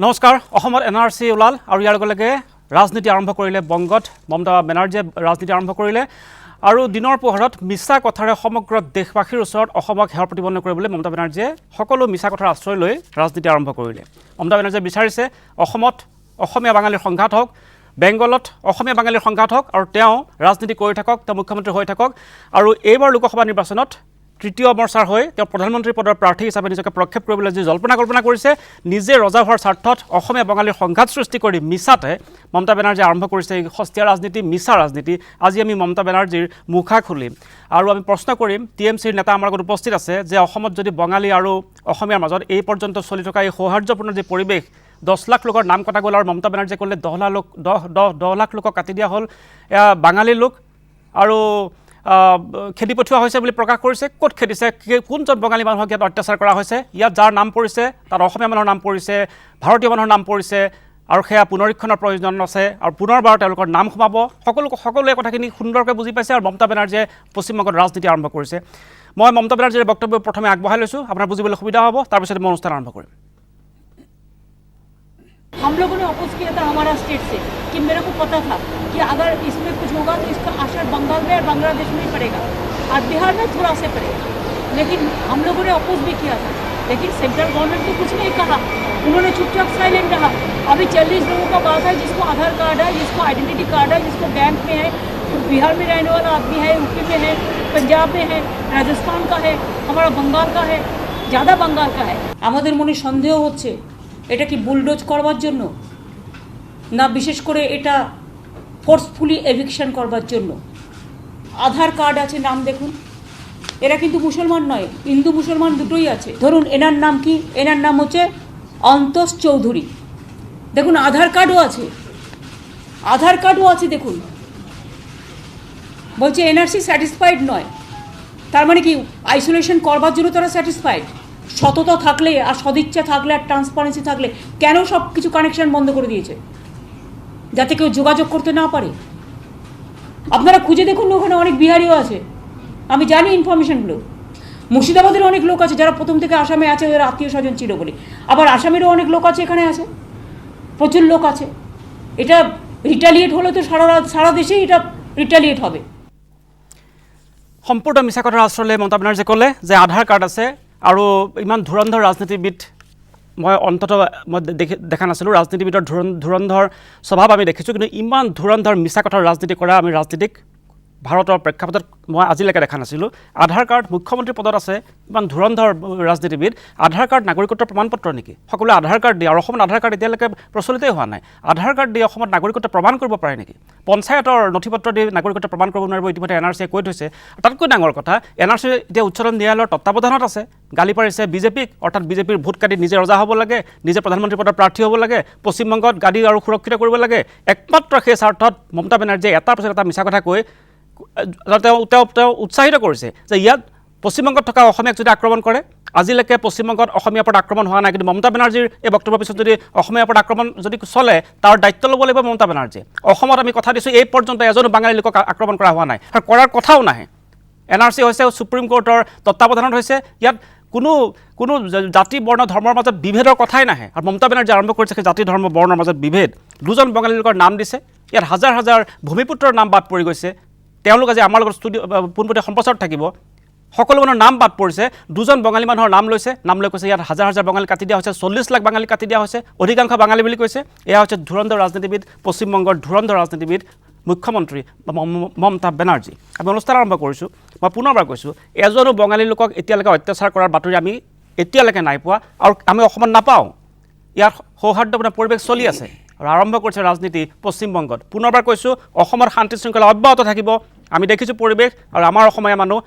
নমস্কাৰ অসমত এনআৰসি ওলাল আৰু ইয়াৰ লগে ৰাজনীতি আৰম্ভ কৰিলে বংগত মমতা বেনাৰ্জীয়ে ৰাজনীতি আৰম্ভ কৰিলে আৰু দিনৰ পোহৰত মিছা কথাৰে সমগ্ৰ দেশবাসীৰ ওচৰত অসমক হেয় প্ৰতিপন্ন কৰিবলৈ মমতা বেনাৰ্জীয়ে সকলো মিছা কথাৰ আশ্ৰয় লৈ ৰাজনীতি আৰম্ভ কৰিলে মমতা বেনাৰ্জীয়ে বিচাৰিছে অসমত অসমীয়া বাঙালীৰ সংঘাত হওক বেংগলত অসমীয়া বাঙালীৰ সংঘাত হওক আৰু তেওঁ ৰাজনীতি কৰি থাকক তেওঁ মুখ্যমন্ত্ৰী হৈ থাকক আৰু এইবাৰ লোকসভা নিৰ্বাচনত তৃতীয় মৰ্চাৰ হৈ তেওঁ প্ৰধানমন্ত্ৰী পদৰ প্ৰাৰ্থী হিচাপে নিজকে প্ৰক্ষেপ কৰিবলৈ যি জল্পনা কল্পনা কৰিছে নিজে ৰজা হোৱাৰ স্বাৰ্থত অসমীয়া বাঙালীৰ সংঘাত সৃষ্টি কৰি মিছাতে মমতা বেনাৰ্জীয়ে আৰম্ভ কৰিছে এই সস্তীয়া ৰাজনীতি মিছা ৰাজনীতি আজি আমি মমতা বেনাৰ্জীৰ মুখা খুলিম আৰু আমি প্ৰশ্ন কৰিম টিএমচিৰ নেতা আমাৰ লগত উপস্থিত আছে যে অসমত যদি বঙালী আৰু অসমীয়াৰ মাজত এই পৰ্যন্ত চলি থকা এই সৌহাৰ্দ্যপূৰ্ণ যি পৰিৱেশ 10 লাখ লোকৰ নাম কটা গ'ল আৰু মমতা বেনাৰ্জীয়ে ক'লে 10 লাখ লোকক কাটি দিয়া হ'ল বাঙালী লোক আৰু খেদি পঠোৱা হৈছে বুলি প্ৰকাশ কৰিছে ক'ত খেদিছে কোনজন বঙালী মানুহক ইয়াত অত্যাচাৰ কৰা হৈছে ইয়াত যাৰ নাম পৰিছে তাত অসমীয়া মানুহৰ নাম পৰিছে ভাৰতীয় মানুহৰ নাম পৰিছে আৰু সেয়া পুনৰীক্ষণৰ প্ৰয়োজন আছে আৰু পুনৰবাৰ তেওঁলোকৰ নাম সোমাব সকলোৱে কথাখিনি সুন্দৰকৈ বুজি পাইছে আৰু মমতা বেনাৰ্জীয়ে পশ্চিমবংগত ৰাজনীতি আৰম্ভ কৰিছে মই মমতা বেনাৰ্জীৰ বক্তব্য প্ৰথমে আগবঢ়াই লৈছোঁ আপোনাৰ বুজিবলৈ সুবিধা হ'ব তাৰপিছতে মই অনুষ্ঠান আৰম্ভ কৰিম हम लोगों ने अपोज किया था हमारा स्टेट से कि मेरे को पता था कि अगर इसमें कुछ होगा तो इसका असर बंगाल में और बांग्लादेश में ही पड़ेगा और बिहार में थोड़ा से पड़ेगा लेकिन हम लोगों ने अपोज भी किया था लेकिन सेंट्रल गवर्नमेंट ने कुछ नहीं कहा उन्होंने चुपचाप साइलेंट रहा अभी 40 लोगों का बात है जिसको आधार कार्ड है जिसको आइडेंटिटी कार्ड है जिसको बैंक में है बिहार में रहने वाला आदमी है यूपी में है पंजाब में है राजस्थान का है हमारा बंगाल का है ज़्यादा बंगाल का है हमारे मने सन्देह होच्छे এটা কি বুলডোজ করবার জন্য না বিশেষ করে এটা ফোর্সফুলি এভিকশন করবার জন্য আধার কার্ড আছে নাম দেখুন এরা কিন্তু মুসলমান নয় হিন্দু মুসলমান দুটোই আছে ধরুন এনার নাম কি এনার নাম হচ্ছে অন্তোষ চৌধুরী দেখুন আধার কার্ডও আছে দেখুন বলছে এনআরসি স্যাটিসফাইড নয় তার মানে কি আইসোলেশন করবার জন্য তারা স্যাটিসফাইড সততা থাকলে আর সদিচ্ছা থাকলে আর ট্রান্সপারেন্সি থাকলে কেন সব কিছু কানেকশন বন্ধ করে দিয়েছে যাতে কেউ যোগাযোগ করতে না পারে আপনারা খুঁজে দেখুন ওখানে অনেক বিহারিও আছে আমি জানি ইনফরমেশনগুলো মুর্শিদাবাদের অনেক লোক আছে যারা প্রথম থেকে আসামে আছে ওদের আত্মীয় স্বজন ছিল বলে আবার আসামেরও অনেক লোক আছে এখানে আছে প্রচুর লোক আছে এটা রিটালিয়েট হলে তো সারা দেশেই এটা রিটালিয়েট হবে সম্পূৰ্ণ মিছা কথাৰ আশ্ৰয় মমতা বেনাৰ্জীয়ে ক'লে যে আধাৰ কাৰ্ড আছে আৰু ইমান ধুৰন্ধৰ ৰাজনীতিবিদ মই অন্তত মই দেখা নাছিলোঁ ৰাজনীতিবিদৰ ধুৰন্ধৰ স্বভাৱ আমি দেখিছোঁ কিন্তু ইমান ধুৰন্ধৰ মিছা কথাৰ ৰাজনীতি কৰা আমি ৰাজনীতিক ভাৰতৰ প্ৰেক্ষাপটত মই আজিলৈকে দেখা নাছিলোঁ আধাৰ কাৰ্ড মুখ্যমন্ত্ৰী পদত আছে ইমান ধুৰন্ধৰ ৰাজনীতিবিদ আধাৰ কাৰ্ড নাগৰিকত্বৰ প্ৰমাণপত্ৰ নেকি সকলোৱে আধাৰ কাৰ্ড দিয়ে আৰু অসমত আধাৰ কাৰ্ড এতিয়ালৈকে প্ৰচলিতই হোৱা নাই আধাৰ কাৰ্ড দি অসমত নাগৰিকত্ব প্ৰমাণ কৰিব পাৰে নেকি পঞ্চায়তৰ নথিপত্ৰ দি নাগৰিকত্ব প্ৰমাণ কৰিব নোৱাৰিব ইতিমধ্যে এনআৰচিয়ে কৈ থৈছে তাতকৈ ডাঙৰ কথা এনআৰচি এতিয়া উচ্চতম ন্যায়ালয়ৰ তত্ত্বাৱধানত আছে গালি পাৰিছে বিজেপিক অৰ্থাৎ বিজেপিৰ ভোট কাটি নিজে ৰজা হ'ব লাগে নিজে প্ৰধানমন্ত্ৰী পদৰ প্ৰাৰ্থী হ'ব লাগে পশ্চিমবংগত গাড়ী আৰু সুৰক্ষিত কৰিব লাগে একমাত্ৰ সেই স্বাৰ্থত মমতা বেনাৰ্জীয়ে এটাৰ পিছত এটা মিছা কথা কৈ তেওঁ উৎসাহিত কৰিছে যে ইয়াত পশ্চিমবংগত থকা অসমীয়াক যদি আক্ৰমণ কৰে আজিলৈকে পশ্চিমবংগত অসমীয়াৰ ওপৰত আক্ৰমণ হোৱা নাই কিন্তু মমতা বেনাৰ্জীৰ এই বক্তব্যৰ পিছত যদি অসমীয়াৰ ওপৰত আক্ৰমণ যদি চলে তাৰ দায়িত্ব ল'ব লাগিব মমতা বেনাৰ্জীয়ে অসমত আমি কথা দিছোঁ এই পৰ্যন্ত এজনো বাঙালী লোকক আক্ৰমণ কৰা হোৱা নাই আৰু কৰাৰ কথাও নাহে এনআৰচি হৈছে সুপ্ৰিম কোৰ্টৰ তত্ত্বাৱধানত হৈছে ইয়াত কোনো জাতি বৰ্ণ ধৰ্মৰ মাজত বিভেদৰ কথাই নাহে আৰু মমতা বেনাৰ্জী আৰম্ভ কৰিছে সেই জাতি ধৰ্ম বৰ্ণৰ মাজত বিভেদ দুজন বঙালী লোকৰ নাম দিছে ইয়াত হাজাৰ হাজাৰ ভূমিপুত্ৰৰ নাম বাদ পৰি গৈছে তেওঁলোক আজি আমাৰ লগত ষ্টুডিঅ' পোনপটীয়া সম্প্ৰচাৰত থাকিব সকলো মানুহৰ নাম বাদ পৰিছে দুজন বঙালী মানুহৰ নাম লৈছে নাম লৈ কৈছে ইয়াত হাজাৰ হাজাৰ বঙালী কাটি দিয়া হৈছে 40 লাখ বাঙালী কাটি দিয়া হৈছে অধিকাংশ বাঙালী বুলি কৈছে এয়া হৈছে ধুৰন্ধৰ ৰাজনীতিবিদ পশ্চিমবংগৰ ধুৰন্ধৰ ৰাজনীতিবিদ মুখ্যমন্ত্ৰী মমতা বেনাৰ্জী আমি অনুষ্ঠান আৰম্ভ কৰিছোঁ মই পুনৰবাৰ কৈছোঁ এজনো বঙালী লোকক এতিয়ালৈকে অত্যাচাৰ কৰাৰ বাতৰি আমি এতিয়ালৈকে নাই পোৱা আৰু আমি অসমত নাপাওঁ ইয়াৰ সৌহাৰ্দ্যপূৰ্ণ পৰিৱেশ চলি আছে আৰু আৰম্ভ কৰিছে ৰাজনীতি পশ্চিমবংগত পুনৰবাৰ কৈছোঁ অসমৰ শান্তি শৃংখলা অব্যাহত থাকিব আমি দেখিছোঁ পৰিৱেশ আৰু আমাৰ অসমীয়া মানুহ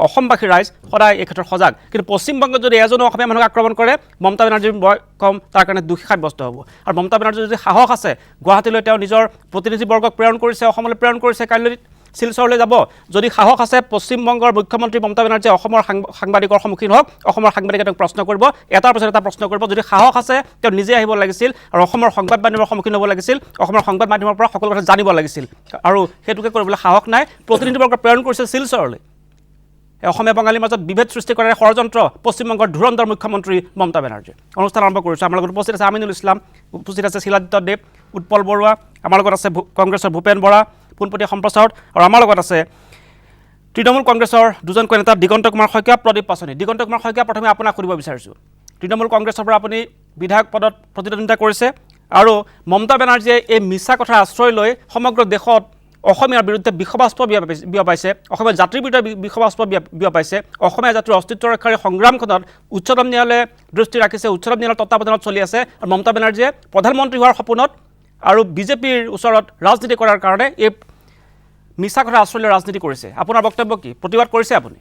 অসমবাসী ৰাইজ সদায় এই ক্ষেত্ৰত সজাগ কিন্তু পশ্চিমবংগত যদি এজনো অসমীয়া মানুহক আক্ৰমণ কৰে মমতা বেনাৰ্জীৰ কম তাৰ কাৰণে দোষী সাব্যস্ত হ'ব আৰু মমতা বেনাৰ্জীৰ যদি সাহস আছে গুৱাহাটীলৈ তেওঁ নিজৰ প্ৰতিনিধিবৰ্গক প্ৰেৰণ কৰিছে অসমলৈ প্ৰেৰণ কৰিছে কাইলৈ শিলচৰলৈ যাব যদি সাহস আছে পশ্চিমবংগৰ মুখ্যমন্ত্ৰী মমতা বেনাৰ্জীয়ে অসমৰ সাংবাদিকৰ সন্মুখীন হওক অসমৰ সাংবাদিকে তেওঁক প্ৰশ্ন কৰিব এটাৰ পিছত এটা প্ৰশ্ন কৰিব যদি সাহস আছে তেওঁ নিজে আহিব লাগিছিল আৰু অসমৰ সংবাদ মাধ্যমৰ সন্মুখীন হ'ব লাগিছিল অসমৰ সংবাদ মাধ্যমৰ পৰা সকলো কথা জানিব লাগিছিল আৰু সেইটোকে কৰিবলৈ সাহস নাই প্ৰতিনিধিবৰ্গক প্ৰেৰণ কৰিছে শিলচৰলৈ অসমীয়া বাঙালীৰ মাজত বিভেদ সৃষ্টি কৰাৰ ষড়যন্ত্ৰ পশ্চিমবংগৰ ধুৰন্ধৰ মুখ্যমন্ত্ৰী মমতা বেনাৰ্জী অনুষ্ঠান আৰম্ভ কৰিছোঁ আমাৰ লগত উপস্থিত আছে আমিনুল ইছলাম উপস্থিত আছে শিলাদিত্য দেৱ উৎপল বৰুৱা আমাৰ লগত আছে কংগ্ৰেছৰ ভূপেন বৰা পোনপটীয়া সম্প্ৰচাৰত আৰু আমাৰ লগত আছে তৃণমূল কংগ্ৰেছৰ দুজনকৈ নেতা দিগন্ত কুমাৰ শইকীয়া প্ৰদীপ পাচনি দিগন্ত কুমাৰ শইকীয়া প্ৰথমে আপোনাক সুধিব বিচাৰিছোঁ তৃণমূল কংগ্ৰেছৰ পৰা আপুনি বিধায়ক পদত প্ৰতিদ্বন্দ্বিতা কৰিছে আৰু মমতা বেনাৰ্জীয়ে এই মিছা কথাৰ আশ্ৰয় লৈ সমগ্ৰ দেশত অসমীয়াৰ বিৰুদ্ধে বিষবাস্প বিয়পাইছে অসমীয়া জাতিৰ বিৰুদ্ধে বিষবাস্প বিয়পাইছে অসমীয়া জাতিৰ অস্তিত্ব ৰক্ষাৰ সংগ্ৰামখনত উচ্চতম ন্যায়ালয়ে দৃষ্টি ৰাখিছে উচ্চতম ন্যায়ালয়ৰ তত্বাৱধানত চলি আছে আৰু মমতা বেনাৰ্জীয়ে প্ৰধানমন্ত্ৰী হোৱাৰ সপোনত আৰু বিজেপিৰ ওচৰত ৰাজনীতি কৰাৰ কাৰণে এই মিছা কথা আশ্ৰয় লৈ ৰাজনীতি কৰিছে আপোনাৰ বক্তব্য কি প্ৰতিবাদ কৰিছে আপুনি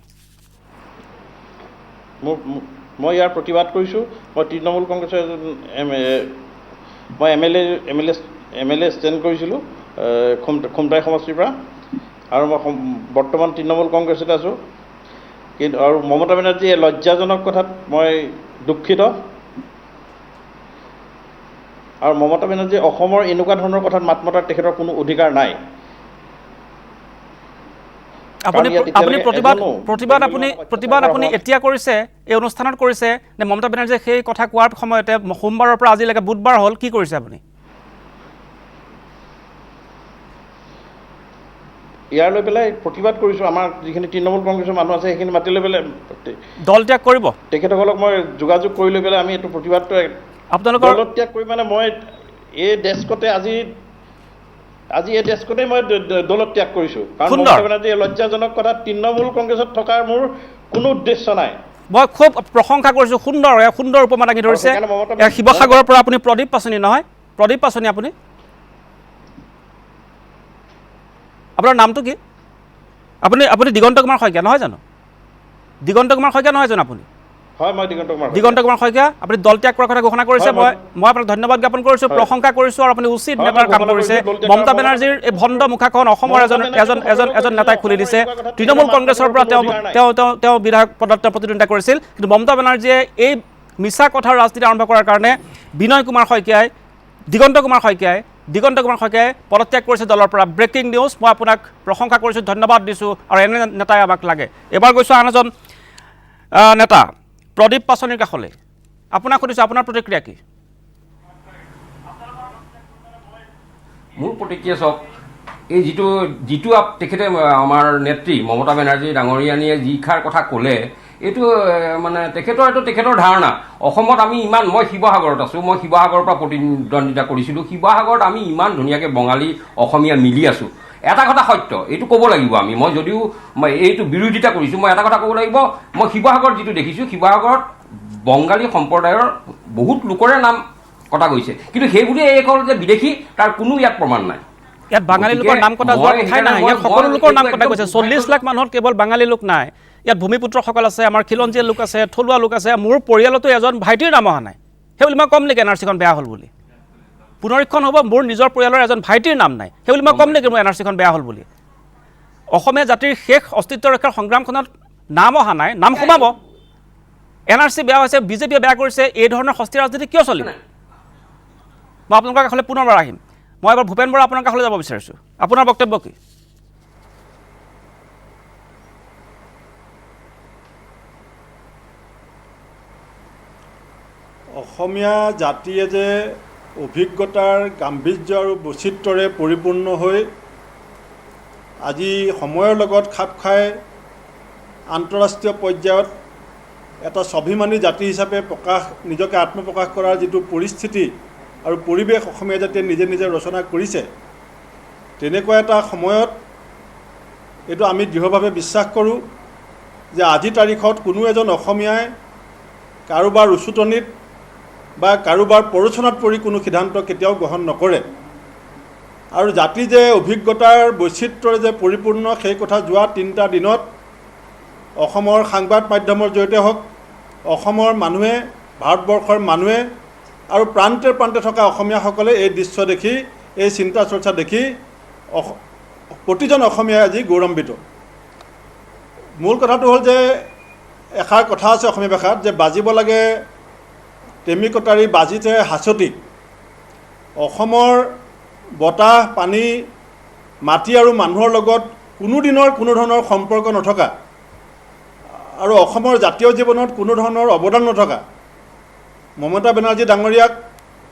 মই ইয়াৰ প্ৰতিবাদ কৰিছোঁ মই তৃণমূল কংগ্ৰেছৰ মই এম এল এ ষ্টেণ্ড কৰিছিলোঁ খুমটাই সমষ্টিৰ পৰা আৰু মই বৰ্তমান তৃণমূল কংগ্ৰেছতে আছোঁ কিন্তু আৰু মমতা বেনাৰ্জীয়ে লজ্জাজনক কথাত মই দুখিত আৰু মমতা বেনাৰ্জীয়ে অসমৰ এনেকুৱা ধৰণৰ কথাত মাত মতাৰ তেখেতৰ কোনো অধিকাৰ নাই প্ৰতিবাদ আপুনি এতিয়া কৰিছে এই অনুষ্ঠানত কৰিছে নে মমতা বেনাৰ্জীয়ে সেই কথা কোৱাৰ সময়তে সোমবাৰৰ পৰা আজিলৈকে বুধবাৰ হ'ল কি কৰিছে আপুনি ইয়াৰ লৈ পেলাই প্ৰতিবাদ কৰিছোঁ আমাৰ যিখিনি তৃণমূল কংগ্ৰেছৰ মানুহ আছে সেইখিনি মাতি লৈ পেলাই দল ত্যাগ কৰিব তেখেতসকলক মই যোগাযোগ কৰি লৈ পেলাই আমি এইটো প্ৰতিবাদটো আপোনালোকৰ দল ত্যাগ কৰি মানে মই এই ডেস্কতে আজি এই ডেস্কতে মই দল ত্যাগ কৰিছোঁ কাৰণ মমতা বেনাৰ্জীয়ে লজ্জাজনক কথা তৃণমূল কংগ্ৰেছত থকাৰ মোৰ কোনো উদ্দেশ্য নাই মই খুব প্ৰশংসা কৰিছোঁ সুন্দৰ উপমা দাঙি ধৰিছে শিৱসাগৰৰ পৰা আপুনি প্ৰদীপ পাচনি নহয় প্ৰদীপ পাচনি আপুনি আপোনাৰ নামটো কি আপুনি দিগন্ত কুমাৰ শইকীয়া নহয় জানো দিগন্ত কুমাৰ শইকীয়া নহয় জানো আপুনি হয় মই দিগন্ত কুমাৰ শইকীয়া আপুনি দল ত্যাগ কৰাৰ কথা ঘোষণা কৰিছে মই আপোনাক ধন্যবাদ জ্ঞাপন কৰিছোঁ প্ৰশংসা কৰিছোঁ আৰু আপুনি উচিত নেতাৰ কাম কৰিছে মমতা বেনাৰ্জীৰ এই ভণ্ড মুখাখন অসমৰ এজন নেতাই খুলি দিছে তৃণমূল কংগ্ৰেছৰ পৰা তেওঁ বিধায়ক পদত প্ৰতিদ্বন্দ্বিতা কৰিছিল কিন্তু মমতা বেনাৰ্জীয়ে এই মিছা কথাৰ ৰাজনীতি আৰম্ভ কৰাৰ কাৰণে দিগন্ত কুমাৰ শইকীয়াই পদত্যাগ কৰিছে দলৰ পৰা ব্ৰেকিং নিউজ মই আপোনাক প্ৰশংসা কৰিছোঁ ধন্যবাদ দিছোঁ আৰু এনে নেতাই আমাক লাগে এবাৰ গৈছোঁ আন এজন নেতা প্ৰদীপ পাচনিৰ কাষলৈ আপোনাক সুধিছোঁ আপোনাৰ প্ৰতিক্ৰিয়া কি মোৰ প্ৰতিক্ৰিয়া চাওক এই যিটো তেখেতে আমাৰ নেত্ৰী মমতা বেনাৰ্জী ডাঙৰীয়ানীয়ে যিষাৰ কথা ক'লে এইটো মানে তেখেতৰ ধাৰণা অসমত আমি ইমান মই শিৱসাগৰত আছোঁ মই শিৱসাগৰৰ পৰা প্ৰতিদ্বন্দ্বিতা কৰিছিলোঁ শিৱসাগৰত আমি ইমান ধুনীয়াকৈ বঙালী অসমীয়া মিলি আছোঁ এটা কথা সত্য এইটো ক'ব লাগিব আমি মই যদিও এইটো বিৰোধিতা কৰিছোঁ মই এটা কথা ক'ব লাগিব মই শিৱসাগৰত যিটো দেখিছোঁ শিৱসাগৰত বঙালী সম্প্ৰদায়ৰ বহুত লোকৰে নাম কটা গৈছে কিন্তু সেইবুলি এই অকল যে বিদেশী তাৰ কোনো ইয়াত প্ৰমাণ নাই ইয়াত বাঙালী লোকৰ নাম কটা যোৱাৰ কথাই নাই ইয়াত সকলো লোকৰ নাম কটা গৈছে 40 লাখ মানুহত কেৱল বাঙালী লোক নাই ইয়াত ভূমিপুত্ৰসকল আছে আমাৰ খিলঞ্জীয়া লোক আছে থলুৱা লোক আছে মোৰ পৰিয়ালতো এজন ভাইটিৰ নাম অহা নাই সেইবুলি মই কম নেকি এনআৰচিখন বেয়া হ'ল বুলি পুনৰীক্ষণ হ'ব মোৰ নিজৰ পৰিয়ালৰ এজন ভাইটিৰ নাম নাই সেইবুলি মই কম নেকি মোৰ এনআৰচিখন বেয়া হ'ল বুলি অসমীয়া জাতিৰ শেষ অস্তিত্ব ৰক্ষাৰ সংগ্ৰামখনত নাম অহা নাই নাম সোমাব এনআৰচি বেয়া হৈছে বিজেপিয়ে বেয়া কৰিছে এই ধৰণৰ সস্তি ৰাজনীতি কিয় চলিব মই আপোনালোকৰ কাষলৈ পুনৰবাৰ আহিম মই এবাৰ ভূপেন বৰা আপোনাৰ কাষলৈ যাব বিচাৰিছোঁ আপোনাৰ বক্তব্য কি অসমীয়া জাতিয়ে যে অভিজ্ঞতাৰ গাম্ভীৰ্য আৰু বৈচিত্ৰ্যৰে পৰিপূৰ্ণ হৈ আজি সময়ৰ লগত খাপ খাই আন্তঃৰাষ্ট্ৰীয় পৰ্যায়ত এটা স্বাভিমানী জাতি হিচাপে নিজকে আত্মপ্ৰকাশ কৰাৰ যিটো পৰিস্থিতি আৰু পৰিৱেশ অসমীয়া জাতিয়ে নিজে ৰচনা কৰিছে তেনেকুৱা এটা সময়ত এইটো আমি দৃঢ়ভাৱে বিশ্বাস কৰোঁ যে আজি তাৰিখত কোনো এজন অসমীয়াই কাৰোবাৰ উচুটনিত বা কাৰোবাৰ প্ৰৰোচনাত পৰি কোনো সিদ্ধান্ত কেতিয়াও গ্ৰহণ নকৰে আৰু জাতি যে অভিজ্ঞতাৰ বৈচিত্ৰ্যৰে যে পৰিপূৰ্ণ সেই কথা যোৱা 3টা দিনত অসমৰ সংবাদ মাধ্যমৰ জৰিয়তে হওক অসমৰ মানুহে ভাৰতবৰ্ষৰ মানুহে আৰু প্ৰান্তে প্ৰান্তে থকা অসমীয়াসকলে এই দৃশ্য দেখি এই চিন্তা চৰ্চা দেখি প্ৰতিজন অসমীয়াই আজি গৌৰৱান্বিত মূল কথাটো হ'ল যে এষাৰ কথা আছে অসমীয়া ভাষাত যে বাজিব লাগে টেমি কটাৰী বাজিতে হাঁচতি অসমৰ বতাহ পানী মাটি আৰু মানুহৰ লগত কোনো ধৰণৰ সম্পৰ্ক নথকা আৰু অসমৰ জাতীয় জীৱনত কোনো ধৰণৰ অৱদান নথকা মমতা বেনাৰ্জী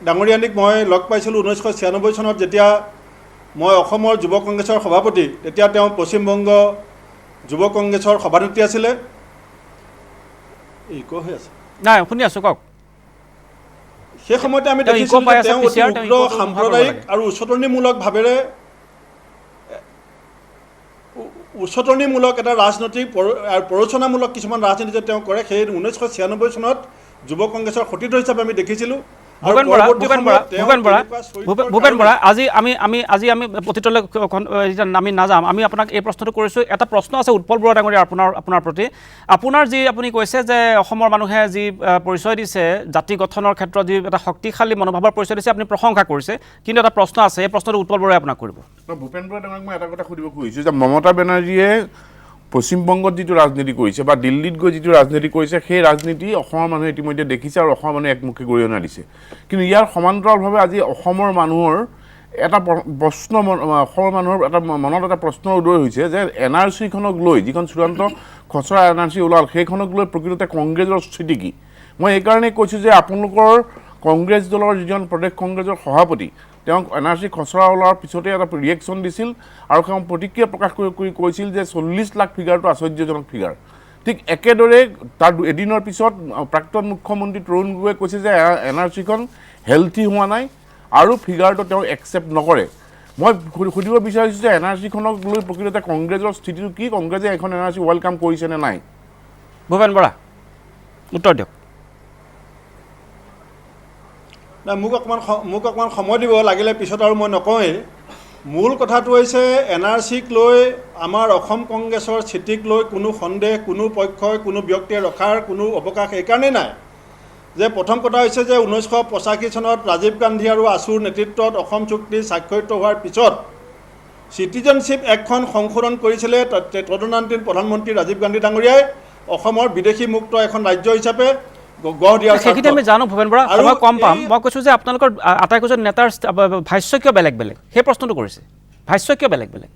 ডাঙৰীয়ানীক মই লগ পাইছিলোঁ 1996 চনত যেতিয়া মই অসমৰ যুৱ কংগ্ৰেছৰ সভাপতি তেতিয়া তেওঁ পশ্চিমবংগ যুৱ কংগ্ৰেছৰ সভানেত্ৰী আছিলে ইকো হৈ আছে নাই শুনি আছোঁ কওক সেই সময়তে আমি দেখিছিলোঁ যে তেওঁ অতি উগ্ৰ সাম্প্ৰদায়িক আৰু উচতনিমূলক এটা ৰাজনৈতিক আৰু প্ৰৰোচনামূলক কিছুমান ৰাজনীতি তেওঁ কৰে সেই 1996 চনত যুৱ কংগ্ৰেছৰ সতীৰ্থ হিচাপে আমি দেখিছিলোঁ ভূপেন বৰা আজি আমি অতীতলৈ আমি নাযাম আমি আপোনাক এই প্ৰশ্নটো কৰিছোঁ এটা প্ৰশ্ন আছে উৎপল বৰা ডাঙৰীয়া আপোনাৰ প্ৰতি আপোনাৰ যি আপুনি কৈছে যে অসমৰ মানুহে যি পৰিচয় দিছে জাতি গঠনৰ ক্ষেত্ৰত যি এটা শক্তিশালী মনোভাৱৰ পৰিচয় দিছে আপুনি প্ৰশংসা কৰিছে কিন্তু এটা প্ৰশ্ন আছে এই প্ৰশ্নটো উৎপল বৰাই আপোনাক কৰিব ভূপেন বৰা ডাঙৰীয়াক মই এটা কথা সুধিব খুজিছোঁ যে মমতা বেনাৰ্জীয়ে পশ্চিমবংগত যিটো ৰাজনীতি কৰিছে বা দিল্লীত গৈ যিটো ৰাজনীতি কৰিছে সেই ৰাজনীতি অসমৰ মানুহে ইতিমধ্যে দেখিছে আৰু অসমৰ মানুহে একমুখী গৰিহণা দিছে কিন্তু ইয়াৰ সমান্তৰালভাৱে আজি অসমৰ মানুহৰ এটা প্ৰশ্ন অসমৰ মানুহৰ এটা মনত এটা প্ৰশ্ন উদয় হৈছে যে NRC-খনক লৈ যিখন চূড়ান্ত খচৰা NRC ওলাল সেইখনক লৈ প্ৰকৃততে কংগ্ৰেছৰ স্থিতি কি মই এইকাৰণেই কৈছোঁ যে আপোনালোকৰ কংগ্ৰেছ দলৰ যিজন প্ৰদেশ কংগ্ৰেছৰ সভাপতি তেওঁ NRC খচৰা ওলোৱাৰ পিছতে এটা ৰিয়েকশ্যন দিছিল আৰু তেওঁ প্ৰতিক্ৰিয়া প্ৰকাশ কৰি কৈছিল যে 40 লাখ ফিগাৰটো আশ্চৰ্যজনক ফিগাৰ ঠিক একেদৰে তাৰ এদিনৰ পিছত প্ৰাক্তন মুখ্যমন্ত্ৰী তৰুণ গগৈয়ে কৈছে যে NRC-খন হেল্থি হোৱা নাই আৰু ফিগাৰটো তেওঁ একচেপ্ট নকৰে মই সুধিব বিচাৰিছোঁ যে NRC-খনক লৈ প্ৰকৃততে কংগ্ৰেছৰ স্থিতিটো কি কংগ্ৰেছে এখন NRC ৱেলকাম কৰিছে নে নাই ভূপেন বৰা উত্তৰ দিয়ক নাই মোক অকণমান সময় দিব লাগিলে পিছত আৰু মই নকওঁৱেই মূল কথাটো হৈছে NRC-ক লৈ আমাৰ অসম কংগ্ৰেছৰ স্থিতিক লৈ কোনো সন্দেহ কোনো পক্ষই কোনো ব্যক্তিয়ে ৰখাৰ কোনো অৱকাশ এইকাৰণেই নাই যে প্ৰথম কথা হৈছে যে 1985 চনত ৰাজীৱ গান্ধী আৰু আছুৰ নেতৃত্বত অসম চুক্তি স্বাক্ষৰিত হোৱাৰ পিছত চিটিজেনশ্বিপ এক্টখন সংশোধন কৰিছিলে তদনান্তীন প্ৰধানমন্ত্ৰী ৰাজীৱ গান্ধী ডাঙৰীয়াই অসমৰ বিদেশী মুক্ত এখন ৰাজ্য হিচাপে সেইখিনি আমি জানো ভূপেন বৰা সময় কম পাম মই কৈছোঁ যে আপোনালোকৰ আটাইকেইজন নেতাৰ ভাষ্য কিয় বেলেগ বেলেগ সেই প্ৰশ্নটো কৰিছে ভাষ্য কিয় বেলেগ বেলেগ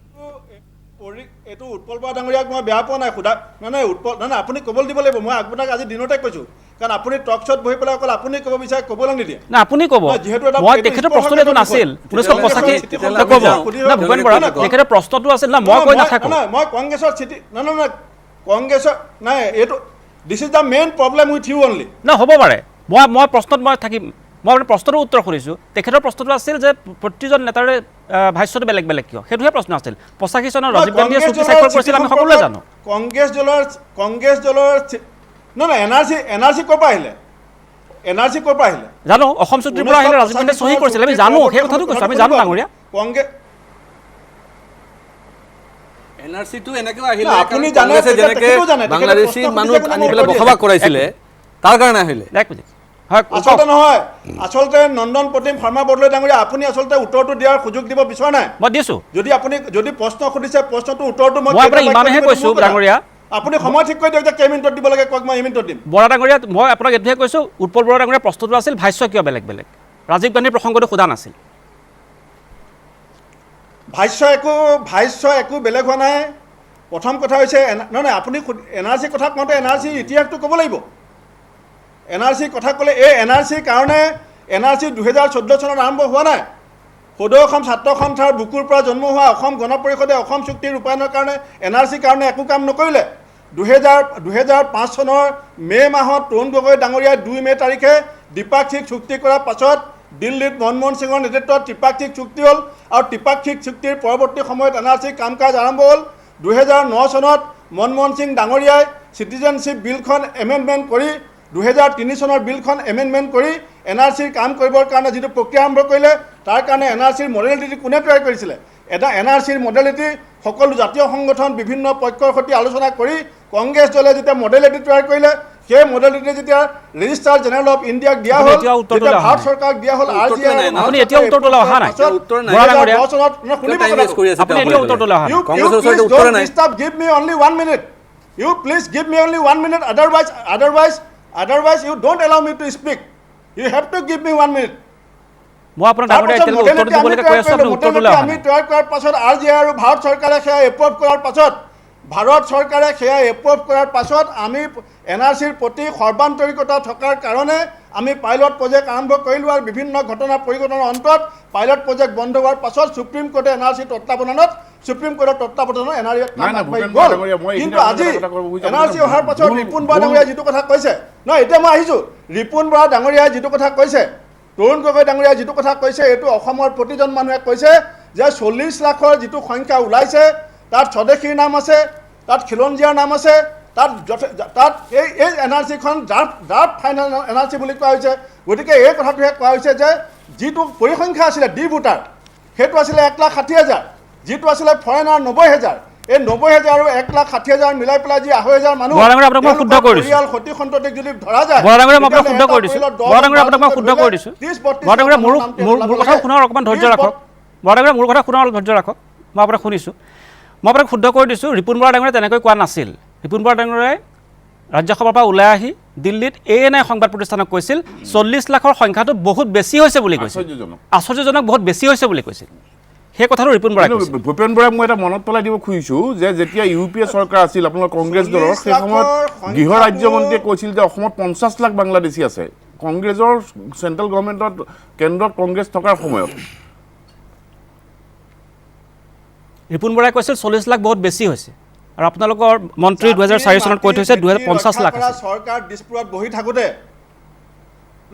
এইটো উৎপল বৰা ডাঙৰীয়াক মই বেয়া পোৱা নাই সোধা নাই আপুনি ক'বলৈ দিব লাগিব মই আপোনাক আজি দিনতে কৈছোঁ কাৰণ আপুনি টক শ্ব'ত বহি পেলাই অকল আপুনি ক'ব বিচাৰে ক'বলৈ নিদিয়ে না আপুনি ক'ব মই তেখেতৰ প্ৰশ্নটো এইটো নাছিল 1985 ক'ব না ভূপেন বৰা তেখেতৰ প্ৰশ্নটো আছিল না মই কৈ নাথাকোঁ মই কংগ্ৰেছৰ স্থিতি নাই কংগ্ৰেছৰ নাই এইটো this is the main problem with you only না হ'ব পাৰে মই প্ৰশ্নত মই থাকিম মই আপোনাৰ প্ৰশ্নটোৰ উত্তৰ সুধিছোঁ তেখেতৰ প্ৰশ্নটো আছিল যে প্ৰতিজন নেতাৰে ভাষ্যটো বেলেগ বেলেগ কিয় সেইটোহে প্ৰশ্ন আছিল 85 চনত ৰাজীৱ গান্ধীয়ে চুক্তি স্বাক্ষৰ কৰিছিল আমি সকলোৱে জানো কংগ্ৰেছ দলৰ নাই NRC ক'ৰ পৰা আহিলে জানো অসম চুক্তিৰ পৰা আহিলে ৰাজীৱ গান্ধীয়ে চহী কৰিছিল আমি জানো সেই কথাটো কৈছোঁ আমি জানো ডাঙৰীয়া কংগ্ৰেছ NRC-টো এনেকৈ আহিলে কংগ্ৰেছে যেনেকৈ বাংলাদেশী মানুহ আনি পেলাই বসবাস কৰাইছিলে তাৰ কাৰণে আহিলে আচলতে নহয় আচলতে নন্দন প্ৰতিম শৰ্মা বৰদলৈ ডাঙৰীয়া আপুনি আচলতে উত্তৰটো দিয়াৰ সুযোগ দিব বিচৰা নাই মই দিছোঁ আপুনি যদি প্ৰশ্ন সুধিছে প্ৰশ্নটো উত্তৰটো মই আপোনাক ইমানেহে কৈছোঁ ডাঙৰীয়া আপুনি সময় ঠিক কৰি দিয়ক যে কেই মিনিটত দিব লাগে কওক মই এই মিনিটত দিম বৰা ডাঙৰীয়া মই আপোনাক এইটোহে কৈছোঁ উৎপল বৰা ডাঙৰীয়া প্ৰশ্নটো আছিল ভাষ্য কিয় বেলেগ বেলেগ ৰাজীৱ গান্ধীৰ প্ৰসংগটো সোধা নাছিল ভাষ্য একো বেলেগ হোৱা নাই প্ৰথম কথা হৈছে নহয় আপুনি NRC কথা কওঁতে NRC ইতিহাসটো ক'ব লাগিব NRC কথা ক'লে এই NRCৰ কাৰণে NRC 2014 চনত আৰম্ভ হোৱা নাই সদৌ অসম ছাত্ৰ সন্থাৰ বুকুৰ পৰা জন্ম হোৱা অসম গণ পৰিষদে অসম চুক্তি ৰূপায়ণৰ কাৰণে NRCৰ কাৰণে একো কাম নকৰিলে 2005 চনৰ মে' মাহত তৰুণ গগৈ ডাঙৰীয়াই 2 মে' তাৰিখে দ্বিপাক্ষিক চুক্তি কৰাৰ পাছত দিল্লীত মনমোহন সিঙৰ নেতৃত্বত ত্ৰিপাক্ষিক চুক্তি হ'ল আৰু ত্ৰিপাক্ষিক চুক্তিৰ পৰৱৰ্তী সময়ত NRCৰ কাম কাজ আৰম্ভ হ'ল 2009 চনত মনমোহন সিং ডাঙৰীয়াই চিটিজেনশ্বিপ বিলখন এমেণ্ডমেণ্ট কৰি 2003 চনৰ বিলখন এমেণ্ডমেণ্ট কৰি NRCৰ কাম কৰিবৰ কাৰণে যিটো প্ৰক্ৰিয়া আৰম্ভ কৰিলে তাৰ কাৰণে NRCৰ মডেলিটি কোনে তৈয়াৰ কৰিছিলে এটা NRCৰ মডেলিটি সকলো জাতীয় সংগঠন বিভিন্ন পক্ষৰ সৈতে আলোচনা কৰি কংগ্ৰেছ দলে যেতিয়া মডেলিটি তৈয়াৰ কৰিলে সেই মডেলিটি যেতিয়া ৰেজিষ্ট্ৰাৰ জেনেৰেল অফ ইণ্ডিয়াক দিয়া হ'ল যেতিয়া ভাৰত চৰকাৰক দিয়া হ'ল আপুনি এতিয়া উত্তৰটো অহা নাই give me only 1 minute you please give me only 1 minute otherwise you don't allow me to speak you have to give me 1 minute মই আপোনাৰ ডাঙৰীয়া এতিয়ালৈকে উত্তৰটো দিবলৈ কৈ আছোঁ আপুনি উত্তৰটো লওক আমি তৈয়াৰ কৰাৰ পাছত RGI আৰু ভাৰত চৰকাৰে সেয়া এপ্ৰুভ কৰাৰ পাছত ভাৰত চৰকাৰে সেয়া এপ্ৰুভ কৰাৰ পাছত আমি NRCৰ প্ৰতি সৰ্বান্তৰিকতা থকাৰ কাৰণে আমি পাইলট প্ৰজেক্ট আৰম্ভ কৰিলোঁ আৰু বিভিন্ন ঘটনা পৰিঘটনাৰ অন্তত পাইলট প্ৰজেক্ট বন্ধ হোৱাৰ পাছত সুপ্ৰিম কোৰ্টে NRCৰ তত্বাৱধানত সুপ্ৰিম কোৰ্টৰ তত্বাৱধানত NRC কিন্তু আজি NRC অহাৰ পাছত ৰিপুণ বৰা ডাঙৰীয়াই যিটো কথা কৈছে নহয় এতিয়া মই আহিছোঁ ৰিপুণ বৰা ডাঙৰীয়াই যিটো কথা কৈছে তৰুণ গগৈ ডাঙৰীয়াই যিটো কথা কৈছে এইটো অসমৰ প্ৰতিজন মানুহে কৈছে যে 40 লাখৰ যিটো সংখ্যা ওলাইছে তাত স্বদেশীৰ নাম আছে তাত খিলঞ্জীয়াৰ নাম আছে তাত এই NRCখন ড্ৰাফ্ট ফাইনেল NRC বুলি কোৱা হৈছে গতিকে এই কথাটোহে কোৱা হৈছে যে যিটো পৰিসংখ্যা আছিলে ডি ভোটাৰ সেইটো আছিলে 1,60,000 যিটো আছিলে ফৰেনাৰ 90,000 এই 90,000 আৰু 1,60,000 মিলাই পেলাই যি 2,500 মানুহ পৰিয়াল সতি সন্ততিক যদি ধৰা যায় মোৰ কথা শুনাৰ অকণমান ধৈৰ্য ৰাখক বৰাডাঙৰীয়া মোৰ কথা শুনাৰ ধৈৰ্য ৰাখক মই আপোনাক শুনিছোঁ মই আপোনাক শুদ্ধ কৰি দিছোঁ ৰিপুণ বৰা ডাঙৰীয়াই তেনেকৈ কোৱা নাছিল ৰিপুণ বৰা ডাঙৰীয়াই ৰাজ্যসভাৰ পৰা ওলাই আহি দিল্লীত ANI সংবাদ প্ৰতিষ্ঠানক কৈছিল 40 লাখৰ সংখ্যাটো বহুত বেছি হৈছে বুলি কৈছিল আশ্চৰ্যজনক বহুত বেছি হৈছে বুলি কৈছিল সেই কথাটো ৰিপুণ বৰাই কৈছিল ভূপেন বৰাই মই এটা মনত পেলাই দিব খুজিছোঁ যে যেতিয়া UPA চৰকাৰ আছিল আপোনালোকৰ কংগ্ৰেছ দলৰ সেই সময়ত গৃহ ৰাজ্যমন্ত্ৰীয়ে কৈছিল যে অসমত 50 লাখ বাংলাদেশী আছে কংগ্ৰেছৰ চেণ্ট্ৰেল গভৰ্ণমেণ্টত কেন্দ্ৰত কংগ্ৰেছ থকাৰ সময়ত ৰিপুণ বৰাই কৈছিল 40 লাখ বহুত বেছি হৈছে আৰু আপোনালোকৰ মন্ত্ৰী 2004 চনত কৈ থৈছে 50 লাখ আছে চৰকাৰ দিছপুৰত বহি থাকোঁতে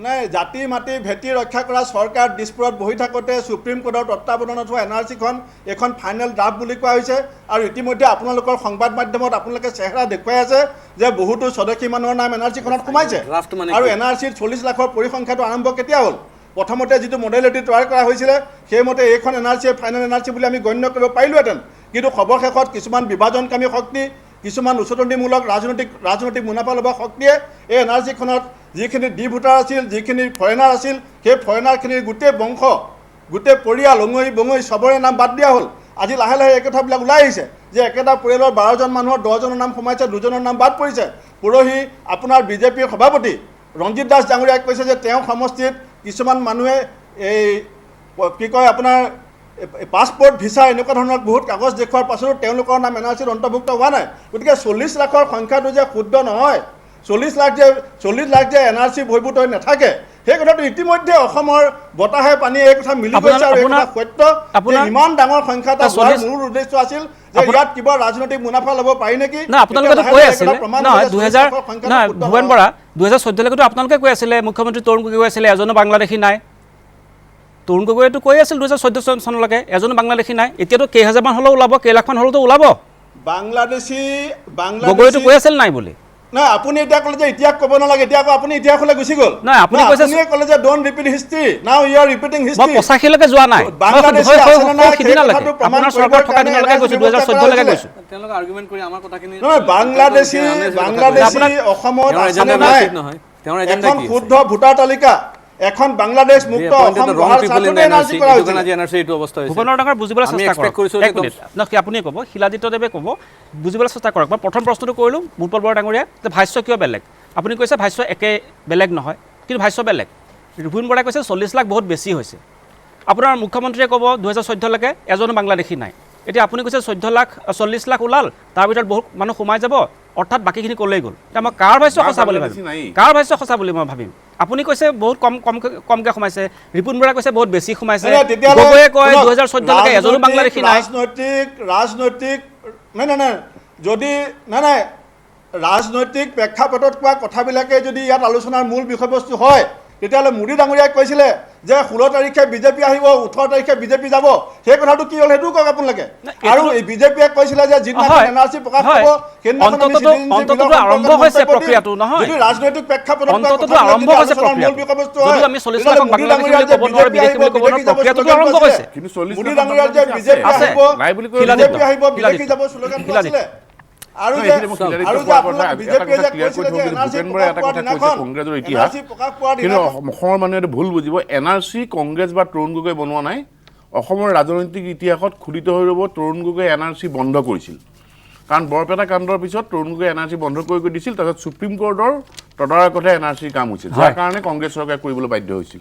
নাই জাতি মাটি ভেটি ৰক্ষা কৰা চৰকাৰ দিছপুৰত বহি থাকোঁতে সুপ্ৰিম কোৰ্টৰ তত্বাৱধানত হোৱা NRCখন এখন ফাইনেল ড্ৰাফ্ট বুলি কোৱা হৈছে আৰু ইতিমধ্যে আপোনালোকৰ সংবাদ মাধ্যমত আপোনালোকে চেহেৰা দেখুৱাই আছে যে বহুতো স্বদেশী মানুহৰ নাম NRCখনত সোমাইছে আৰু NRCৰ 40 লাখৰ পৰিসংখ্যাটো আৰম্ভ কেতিয়া হ'ল প্ৰথমতে যিটো মডেলিটি তৈয়াৰ কৰা হৈছিলে সেইমতে এইখন NRC ফাইনেল NRC বুলি আমি গণ্য কৰিব পাৰিলোহেঁতেন কিন্তু খবৰ শেষত কিছুমান বিভাজনকামী শক্তি কিছুমান উচতনিমূলক ৰাজনৈতিক মুনাফা ল'বা শক্তিয়ে এই NRCখনত যিখিনি ডি ভোটাৰ আছিল যিখিনি ফৰেনাৰ আছিল সেই ফৰেনাৰখিনিৰ গোটেই বংশ গোটেই পৰিয়াল অঙৈ বঙৈ চবৰে নাম বাদ দিয়া হ'ল আজি লাহে লাহে এই কথাবিলাক ওলাই আহিছে যে একেটা পৰিয়ালৰ 12জন মানুহৰ 10জনৰ নাম সোমাইছে 2জনৰ নাম বাদ পৰিছে পৰহি আপোনাৰ বিজেপিৰ সভাপতি ৰঞ্জিত দাস ডাঙৰীয়াই কৈছে যে তেওঁ সমষ্টিত কিছুমান মানুহে এই কি কয় আপোনাৰ পাছপোৰ্ট ভিছা এনেকুৱা ধৰণৰ বহুত কাগজ দেখুৱাৰ পাছতো তেওঁলোকৰ নাম NRCত অন্তৰ্ভুক্ত হোৱা নাই গতিকে 40 লাখৰ সংখ্যাটো যে শুদ্ধ নহয় 40 লাখ যে NRC ভয়ভূত হৈ নাথাকে সেই কথাটো ইতিমধ্যে অসমৰ বতাহে পানী এই কথা মিলি গৈছে আৰু এই কথা সত্য যে ইমান ডাঙৰ সংখ্যা এটা হোৱাৰ মূল উদ্দেশ্য আছিল যে ইয়াত কিবা ৰাজনৈতিক মুনাফা ল'ব পাৰি নেকি না আপোনালোকে কৈ আছিল নহয় 2000 না ভুৱন বৰা 2014 লৈকেতো আপোনালোকে কৈ আছিলে মুখ্যমন্ত্ৰী তৰুণ গগৈ কৈ আছিলে এজনো বাংলাদেশী নাই তৰুণ গগৈতো কৈ আছিল 2014 চনলৈকে এজনো বাংলাদেশী নাই এতিয়াতো কেইহাজাৰমান হ'লেও ওলাব কেইলাখমান হ'লেও ওলাব বাংলাদেশী গগৈতো কৈ আছিল নাই বুলি নাই আপুনি এতিয়া ক'লে যে ইতিহাস ক'ব নালাগে এতিয়া আকৌ আপুনি ইতিহাসলৈ গুচি গ'ল নাই আপুনি ক'লে যে don't repeat history now you R repeating history মই 85 লৈকে যোৱা নাই বাংলাদেশী আছে না সিদিনালৈকে আপোনাৰ চৰকাৰ থকা দিনলৈকে গৈছো 2014 লৈকে গৈছো তেওঁলোকে আৰ্গুমেন্ট কৰি আমাৰ কথাখিনি নহয় বাংলাদেশী অসমত আছে না নাই নহয় তেওঁৰ এজেন্ডা এখন কি শুদ্ধ ভোটাৰ তালিকা এখন বাংলাদেশ মুক্ত অসম গঢ়াৰ স্বাৰ্থতে NRC কৰা হৈছে এইটো অৱস্থা হৈছে ভুৱনৰ ডাঙৰ বুজিবলৈ চেষ্টা কৰক আপুনি ক'ব শিলাদিত্যদেৱে ক'ব বুজিবলৈ চেষ্টা কৰক মই প্ৰথম প্ৰশ্নটো কৰিলোঁ ভূপল বৰা ডাঙৰীয়া যে ভাষ্য কিয় বেলেগ আপুনি কৈছে ভাষ্য একে বেলেগ নহয় কিন্তু ভাষ্য বেলেগ ভুৱন বৰাই কৈছে 40 লাখ বহুত বেছি হৈছে আপোনাৰ মুখ্যমন্ত্ৰীয়ে ক'ব 2014 লৈকে এজনো বাংলাদেশী নাই এতিয়া আপুনি কৈছে 40 লাখ ওলাল তাৰ ভিতৰত বহুত মানুহ সোমাই যাব অৰ্থাৎ বাকীখিনি ক'লেই গ'ল এতিয়া মই কাৰ ভাষ্য সঁচা বুলি ভাবিম কাৰ ভাষ্য সঁচা বুলি মই ভাবিম আপুনি কৈছে বহুত কমকৈ সোমাইছে ৰিপুণ বৰাই কৈছে বহুত বেছি সোমাইছে গগৈয়ে কয় 2014 লৈকে এজনো বাংলাদেশী নাই ৰাজনৈতিক নাই যদি নাই ৰাজনৈতিক প্ৰেক্ষাপটত কোৱা কথাবিলাকে যদি ইয়াত আলোচনাৰ মূল বিষয়বস্তু হয় তেতিয়াহ'লে মোদী ডাঙৰীয়াই কৈছিলে যে 16 তাৰিখে বিজেপি আহিব 18 তাৰিখে বিজেপি যাব সেই কথাটো কি হ'ল সেইটো কওক আপোনালোকে আৰু এই বিজেপিয়ে কৈছিলে যে যিদিনাখন NRC প্ৰকাশ হ'ব অন্ততঃ আৰম্ভ হৈছে প্ৰক্ৰিয়াটো নহয় যদি ৰাজনৈতিক প্ৰেক্ষাপটত অন্ততঃ আৰম্ভ হৈছে মূল বিষয়বস্তু হয় যদি আমি 40 লাখ বাংলাদেশী বুলি ক'ব নোৱাৰো বিদেশী বুলি ক'ব নোৱাৰো প্ৰক্ৰিয়াটো আৰম্ভ হৈছে কিন্তু 40 মোদী ডাঙৰীয়াৰ যে বিজেপি আহিব বিদেশী যাব শ্লোগান আছিলে আৰু যে বিজেপিয়ে যে কৈছিলে যে NRC কংগ্ৰেছৰ ইতিহাস কিন্তু অসমৰ মানুহে ভুল বুজিব NRC কংগ্ৰেছ বা তৰুণ গগৈ বনোৱা নাই অসমৰ ৰাজনৈতিক ইতিহাসত খুলিত হৈ ৰ'ব তৰুণ গগৈ NRC বন্ধ কৰিছিল কাৰণ বৰপেটা কাণ্ডৰ পিছত তৰুণ গগৈ NRC বন্ধ কৰি দিছিল তাৰপিছত সুপ্ৰিম কোৰ্টৰ তদাৰকতহে NRCৰ কাম হৈছিল যাৰ কাৰণে কংগ্ৰেছ চৰকাৰে কৰিবলৈ বাধ্য হৈছিল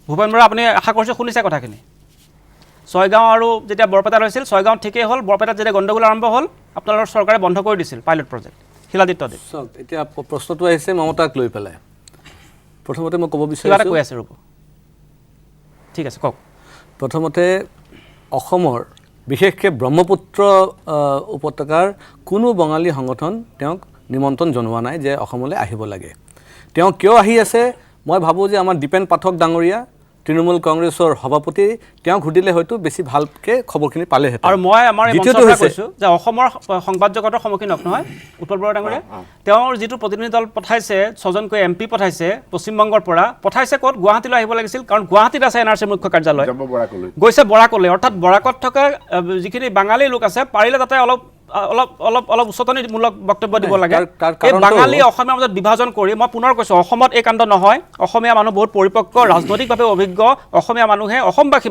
ভূপেন বৰা আপুনি আশা কৰিছে শুনিছে কথাখিনি ছয়গাঁও আৰু যেতিয়া বৰপেটাত হৈছিল ছয়গাঁৱত ঠিকেই হ'ল বৰপেটাত যেতিয়া গণ্ডগোল আৰম্ভ হ'ল আপোনালোকৰ চৰকাৰে বন্ধ কৰি দিছিল পাইলট প্ৰজেক্ট শিলাদিত্য দেৱ চাওক এতিয়া প্ৰশ্নটো আহিছে মমতাক লৈ পেলাই প্ৰথমতে মই ক'ব কিবা এটা কৈ বিচাৰিছোঁ আছে ৰ'ব ঠিক আছে কওক প্ৰথমতে অসমৰ বিশেষকৈ ব্ৰহ্মপুত্ৰ উপত্যকাৰ কোনো বঙালী সংগঠন তেওঁক নিমন্ত্ৰণ জনোৱা নাই যে অসমলৈ আহিব লাগে তেওঁ কিয় আহি আছে মই ভাবোঁ যে আমাৰ দীপেন পাঠক ডাঙৰীয়া তৃণমূল কংগ্ৰেছৰ সভাপতি তেওঁক সুধিলে হয়তো বেছি ভালকৈ খবৰখিনি পালেহেঁতেন আৰু মই আমাৰ এই দ্বিতীয়টো মঞ্চৰ পৰা হৈছে কৈছোঁ যে অসমৰ সংবাদ জগতৰ সন্মুখীন হওক নহয় উৎপল বৰা ডাঙৰীয়া তেওঁৰ যিটো প্ৰতিনিধি দল পঠাইছে 6জনকৈ MP পঠাইছে পশ্চিমবংগৰ পৰা পঠাইছে ক'ত গুৱাহাটীলৈ আহিব লাগিছিল কাৰণ গুৱাহাটীত আছে NRCৰ মুখ্য কাৰ্যালয় যাব বৰাকলৈ গৈছে বৰাকলৈ অৰ্থাৎ বৰাকত থকা যিখিনি বাঙালী লোক আছে পাৰিলে তাতে অলপ অলপ অলপ অলপ উচতনিমূলক বক্তব্য দিব লাগে তাৰ এই কাৰণটো- বাঙালী অসমীয়াৰ মাজত বিভাজন কৰি মই পুনৰ কৈছোঁ অসমত এই কাণ্ড নহয় অসমীয়া মানুহ বহুত পৰিপক্ক ৰাজনৈতিকভাৱে অভিজ্ঞ অসমীয়া মানুহে অসমবাসী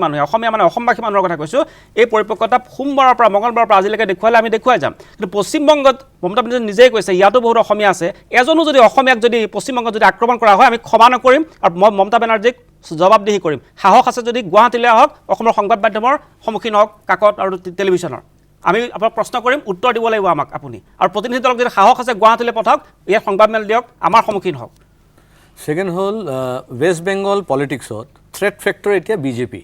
মানুহৰ কথা কৈছোঁ এই পৰিপক্কতা সোমবাৰৰ পৰা মঙলবাৰৰ পৰা আজিলৈকে দেখুৱালে আমি দেখুৱাই যাম কিন্তু পশ্চিমবংগত মমতা বেনাৰ্জীয়ে নিজেই কৈছে ইয়াতো বহুত অসমীয়া আছে এজনো যদি অসমীয়াক যদি পশ্চিমবংগত যদি আক্ৰমণ কৰা হয় আমি ক্ষমা নকৰিম আৰু মই মমতা বেনাৰ্জীক জবাবদিহি কৰিম সাহস আছে যদি গুৱাহাটীলৈ আহক অসমৰ সংবাদ মাধ্যমৰ সন্মুখীন হওক কাকত আৰু টেলিভিশ্যনৰ আমি আপোনাক প্ৰশ্ন কৰিম উত্তৰ দিব লাগিব আমাক আপুনি আৰু প্ৰতিনিধি দলক যদি সাহস আছে গুৱাহাটীলৈ পঠাওক ইয়াত সংবাদমেল দিয়ক আমাৰ সন্মুখীন হওক ছেকেণ্ড হ'ল ৱেষ্ট বেংগল পলিটিক্সত থ্ৰেট ফেক্টৰ এতিয়া বিজেপি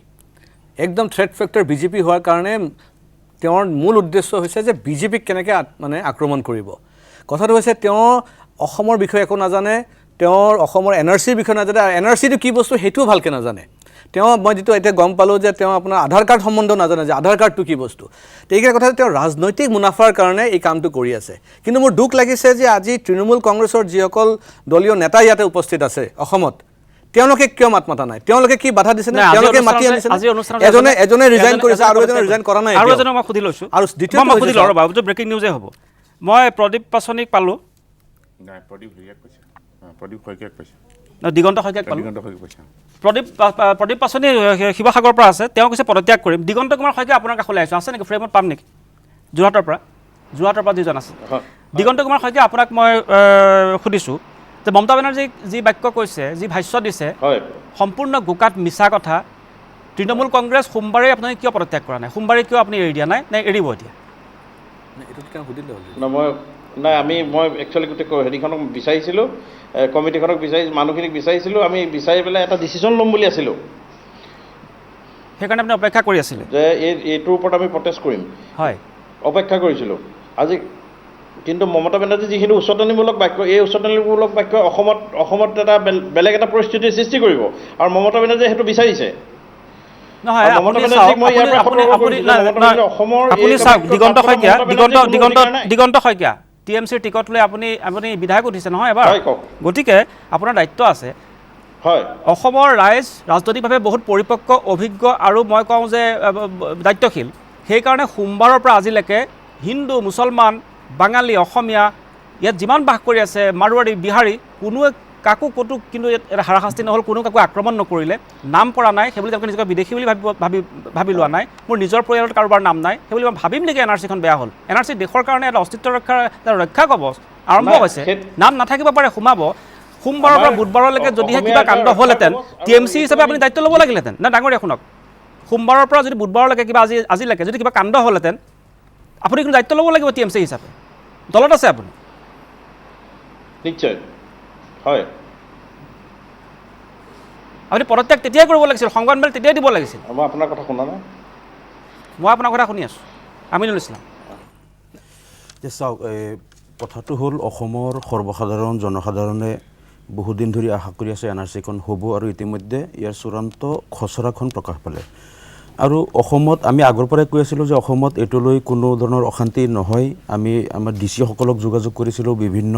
একদম থ্ৰেট ফেক্টৰ বিজেপি হোৱাৰ কাৰণে তেওঁৰ মূল উদ্দেশ্য হৈছে যে বিজেপিক কেনেকৈ মানে আক্ৰমণ কৰিব কথাটো হৈছে তেওঁ অসমৰ বিষয়ে একো নাজানে তেওঁৰ অসমৰ NRCৰ বিষয়ে নাজানে আৰু NRCটো কি বস্তু সেইটোও ভালকৈ নাজানে তেওঁ মই যিটো এতিয়া গম পালোঁ যে তেওঁ আপোনাৰ আধাৰ কাৰ্ড সম্বন্ধ নাজানে যে আধাৰ কাৰ্ডটো কি বস্তু এইকেইটা কথা তেওঁ ৰাজনৈতিক মুনাফাৰ কাৰণে এই কামটো কৰি আছে কিন্তু মোৰ দুখ লাগিছে যে আজি তৃণমূল কংগ্ৰেছৰ যিসকল দলীয় নেতা ইয়াতে উপস্থিত আছে অসমত তেওঁলোকে কিয় মাত মাতা নাই তেওঁলোকে কি বাধা দিছে নে তেওঁলোকে মাতি আনিছে এজনে ৰিজাইন কৰিছে আৰু এজনে ৰিজাইন কৰা নাই আৰু এজনক মই সুধি লৈছোঁ আৰু দ্বিতীয়টো মই সুধি লওঁ ৰ'বা ব্ৰেকিং নিউজে হ'ব মই প্ৰদীপ পাচনিক পালোঁ নাই প্ৰদীপ হেৰিয়াক কৈছে প্ৰদীপ শইকীয়াক কৈছে দিগন্ত শইকীয়াক পালোঁ দিগন্ত শইকীয়াক কৈছে প্ৰদীপ পাচনি শিৱসাগৰৰ পৰা আছে তেওঁ কৈছে পদত্যাগ কৰিম দিগন্ত কুমাৰ শইকীয়া আপোনাৰ কাষলৈ আহিছোঁ আছে নেকি ফ্ৰেমত পাম নেকি যোৰহাটৰ পৰা যিজন আছে দিগন্ত কুমাৰ শইকীয়া আপোনাক মই সুধিছোঁ যে মমতা বেনাৰ্জীক যি বাক্য কৈছে যি ভাষ্য দিছে হয় সম্পূৰ্ণ গোকাত মিছা কথা তৃণমূল কংগ্ৰেছ সোমবাৰে আপোনালোকে কিয় পদত্যাগ কৰা নাই সোমবাৰে কিয় আপুনি এৰি দিয়া নাই নে এৰিব এতিয়া নাই মই একচুৱেলি গোটেই হেৰিখনক বিচাৰিছিলোঁ কমিটিখনক মানুহখিনিক বিচাৰিছিলোঁ আমি বিচাৰি পেলাই এটা ডিচিশ্যন ল'ম বুলি আছিলোঁ সেইকাৰণে আপুনি অপেক্ষা কৰি আছিলে যে এইটোৰ ওপৰত আমি প্ৰটেষ্ট কৰিম হয় অপেক্ষা কৰিছিলোঁ আজি কিন্তু মমতা বেনাৰ্জী যিখিনি উচতনিমূলক বাক্য এই উচতনিমূলক বাক্য অসমত এটা বেলেগ এটা পৰিস্থিতিৰ সৃষ্টি কৰিব আৰু মমতা বেনাৰ্জীয়ে সেইটো বিচাৰিছে নহয় আপুনি চাওক দিগন্ত শইকীয়া TMCৰ টিকট লৈ আপুনি বিধায়ক উঠিছে নহয় এবাৰ গতিকে আপোনাৰ দায়িত্ব আছে হয় অসমৰ ৰাইজ ৰাজনৈতিকভাৱে বহুত পৰিপক্ক অভিজ্ঞ আৰু মই কওঁ যে দায়িত্বশীল সেইকাৰণে সোমবাৰৰ পৰা আজিলৈকে হিন্দু মুছলমান বাঙালী অসমীয়া ইয়াত যিমান বাস কৰি আছে মাৰোৱাৰী বিহাৰী কোনোৱে কাকো ক'তো কিন্তু এটা হাৰাশাস্তি নহ'ল কোনো কাকো আক্ৰমণ নকৰিলে নাম পৰা নাই সেইবুলি তেওঁলোকে নিজকে বিদেশী বুলি ভাবি লোৱা নাই মোৰ নিজৰ পৰিয়ালত কাৰোবাৰ নাম নাই সেইবুলি মই ভাবিম নেকি NRCখন বেয়া হ'ল NRC দেশৰ কাৰণে এটা অস্তিত্ব ৰক্ষা কবচ আৰম্ভ হৈছে নাম নাথাকিব পাৰে সোমাব সোমবাৰৰ পৰা বুধবাৰলৈকে যদিহে কিবা কাণ্ড হ'লহেঁতেন TMC হিচাপে আপুনি দায়িত্ব ল'ব লাগিলহেঁতেন না ডাঙৰীয়া শুনক সোমবাৰৰ পৰা যদি বুধবাৰলৈকে কিবা আজিলৈকে যদি কিবা কাণ্ড হ'লহেঁতেন আপুনি কিন্তু দায়িত্ব ল'ব লাগিব TMC হিচাপে দলত আছে আপুনি নিশ্চয় হয় আপুনি পদত্যাগ তেতিয়াই কৰিব লাগিছিল সংবাদমেল তেতিয়াই দিব লাগিছিল মই আপোনাৰ কথা শুনা নাই মই আপোনাৰ কথা শুনি আছোঁ আমিনুল ইছলাম যে চাওক কথাটো হ'ল অসমৰ সৰ্বসাধাৰণ জনসাধাৰণে বহুদিন ধৰি আশা কৰি আছে NRCখন হ'ব আৰু ইতিমধ্যে ইয়াৰ চূড়ান্ত খচৰাখন প্ৰকাশ পালে আৰু অসমত আমি আগৰ পৰাই কৈ আছিলোঁ যে অসমত এইটোলৈ কোনো ধৰণৰ অশান্তি নহয় আমি আমাৰ DC সকলক যোগাযোগ কৰিছিলোঁ বিভিন্ন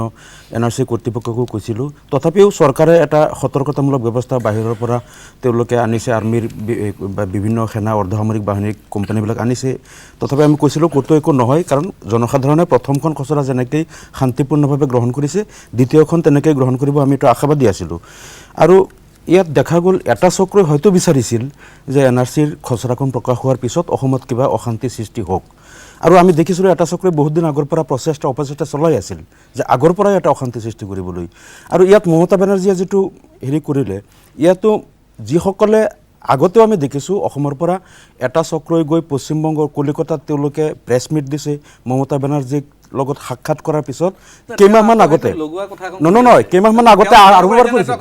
NRC কৰ্তৃপক্ষকো কৈছিলোঁ তথাপিও চৰকাৰে এটা সতৰ্কতামূলক ব্যৱস্থা বাহিৰৰ পৰা তেওঁলোকে আনিছে আৰ্মিৰ বা বিভিন্ন সেনা অৰ্ধসামৰিক বাহিনীৰ কোম্পানীবিলাক আনিছে তথাপি আমি কৈছিলোঁ ক'তো একো নহয় কাৰণ জনসাধাৰণে প্ৰথমখন খচৰা যেনেকৈ শান্তিপূৰ্ণভাৱে গ্ৰহণ কৰিছে দ্বিতীয়খন তেনেকৈ গ্ৰহণ কৰিব আমি এইটো আশাবাদী আছিলোঁ আৰু ইয়াত দেখা গ'ল এটা চক্ৰই হয়তো বিচাৰিছিল যে NRCৰ খচৰাখন প্ৰকাশ হোৱাৰ পিছত অসমত কিবা অশান্তি সৃষ্টি হওক আৰু আমি দেখিছিলোঁ এটা চক্ৰই বহুত দিন আগৰ পৰা অপচেষ্টা চলাই আছিল যে আগৰ পৰাই এটা অশান্তি সৃষ্টি কৰিবলৈ আৰু ইয়াত মমতা বেনাৰ্জীয়ে যিটো হেৰি কৰিলে ইয়াতো যিসকলে আগতেও আমি দেখিছোঁ অসমৰ পৰা এটা চক্ৰই গৈ পশ্চিমবংগৰ কলিকতাত তেওঁলোকে প্ৰেছ মিট দিছে মমতা বেনাৰ্জীক লগত সাক্ষাৎ কৰাৰ পিছত কেইমাহমান আগতে নহয় কেইমাহমান আগতে আৰু এবাৰ কৰিছিল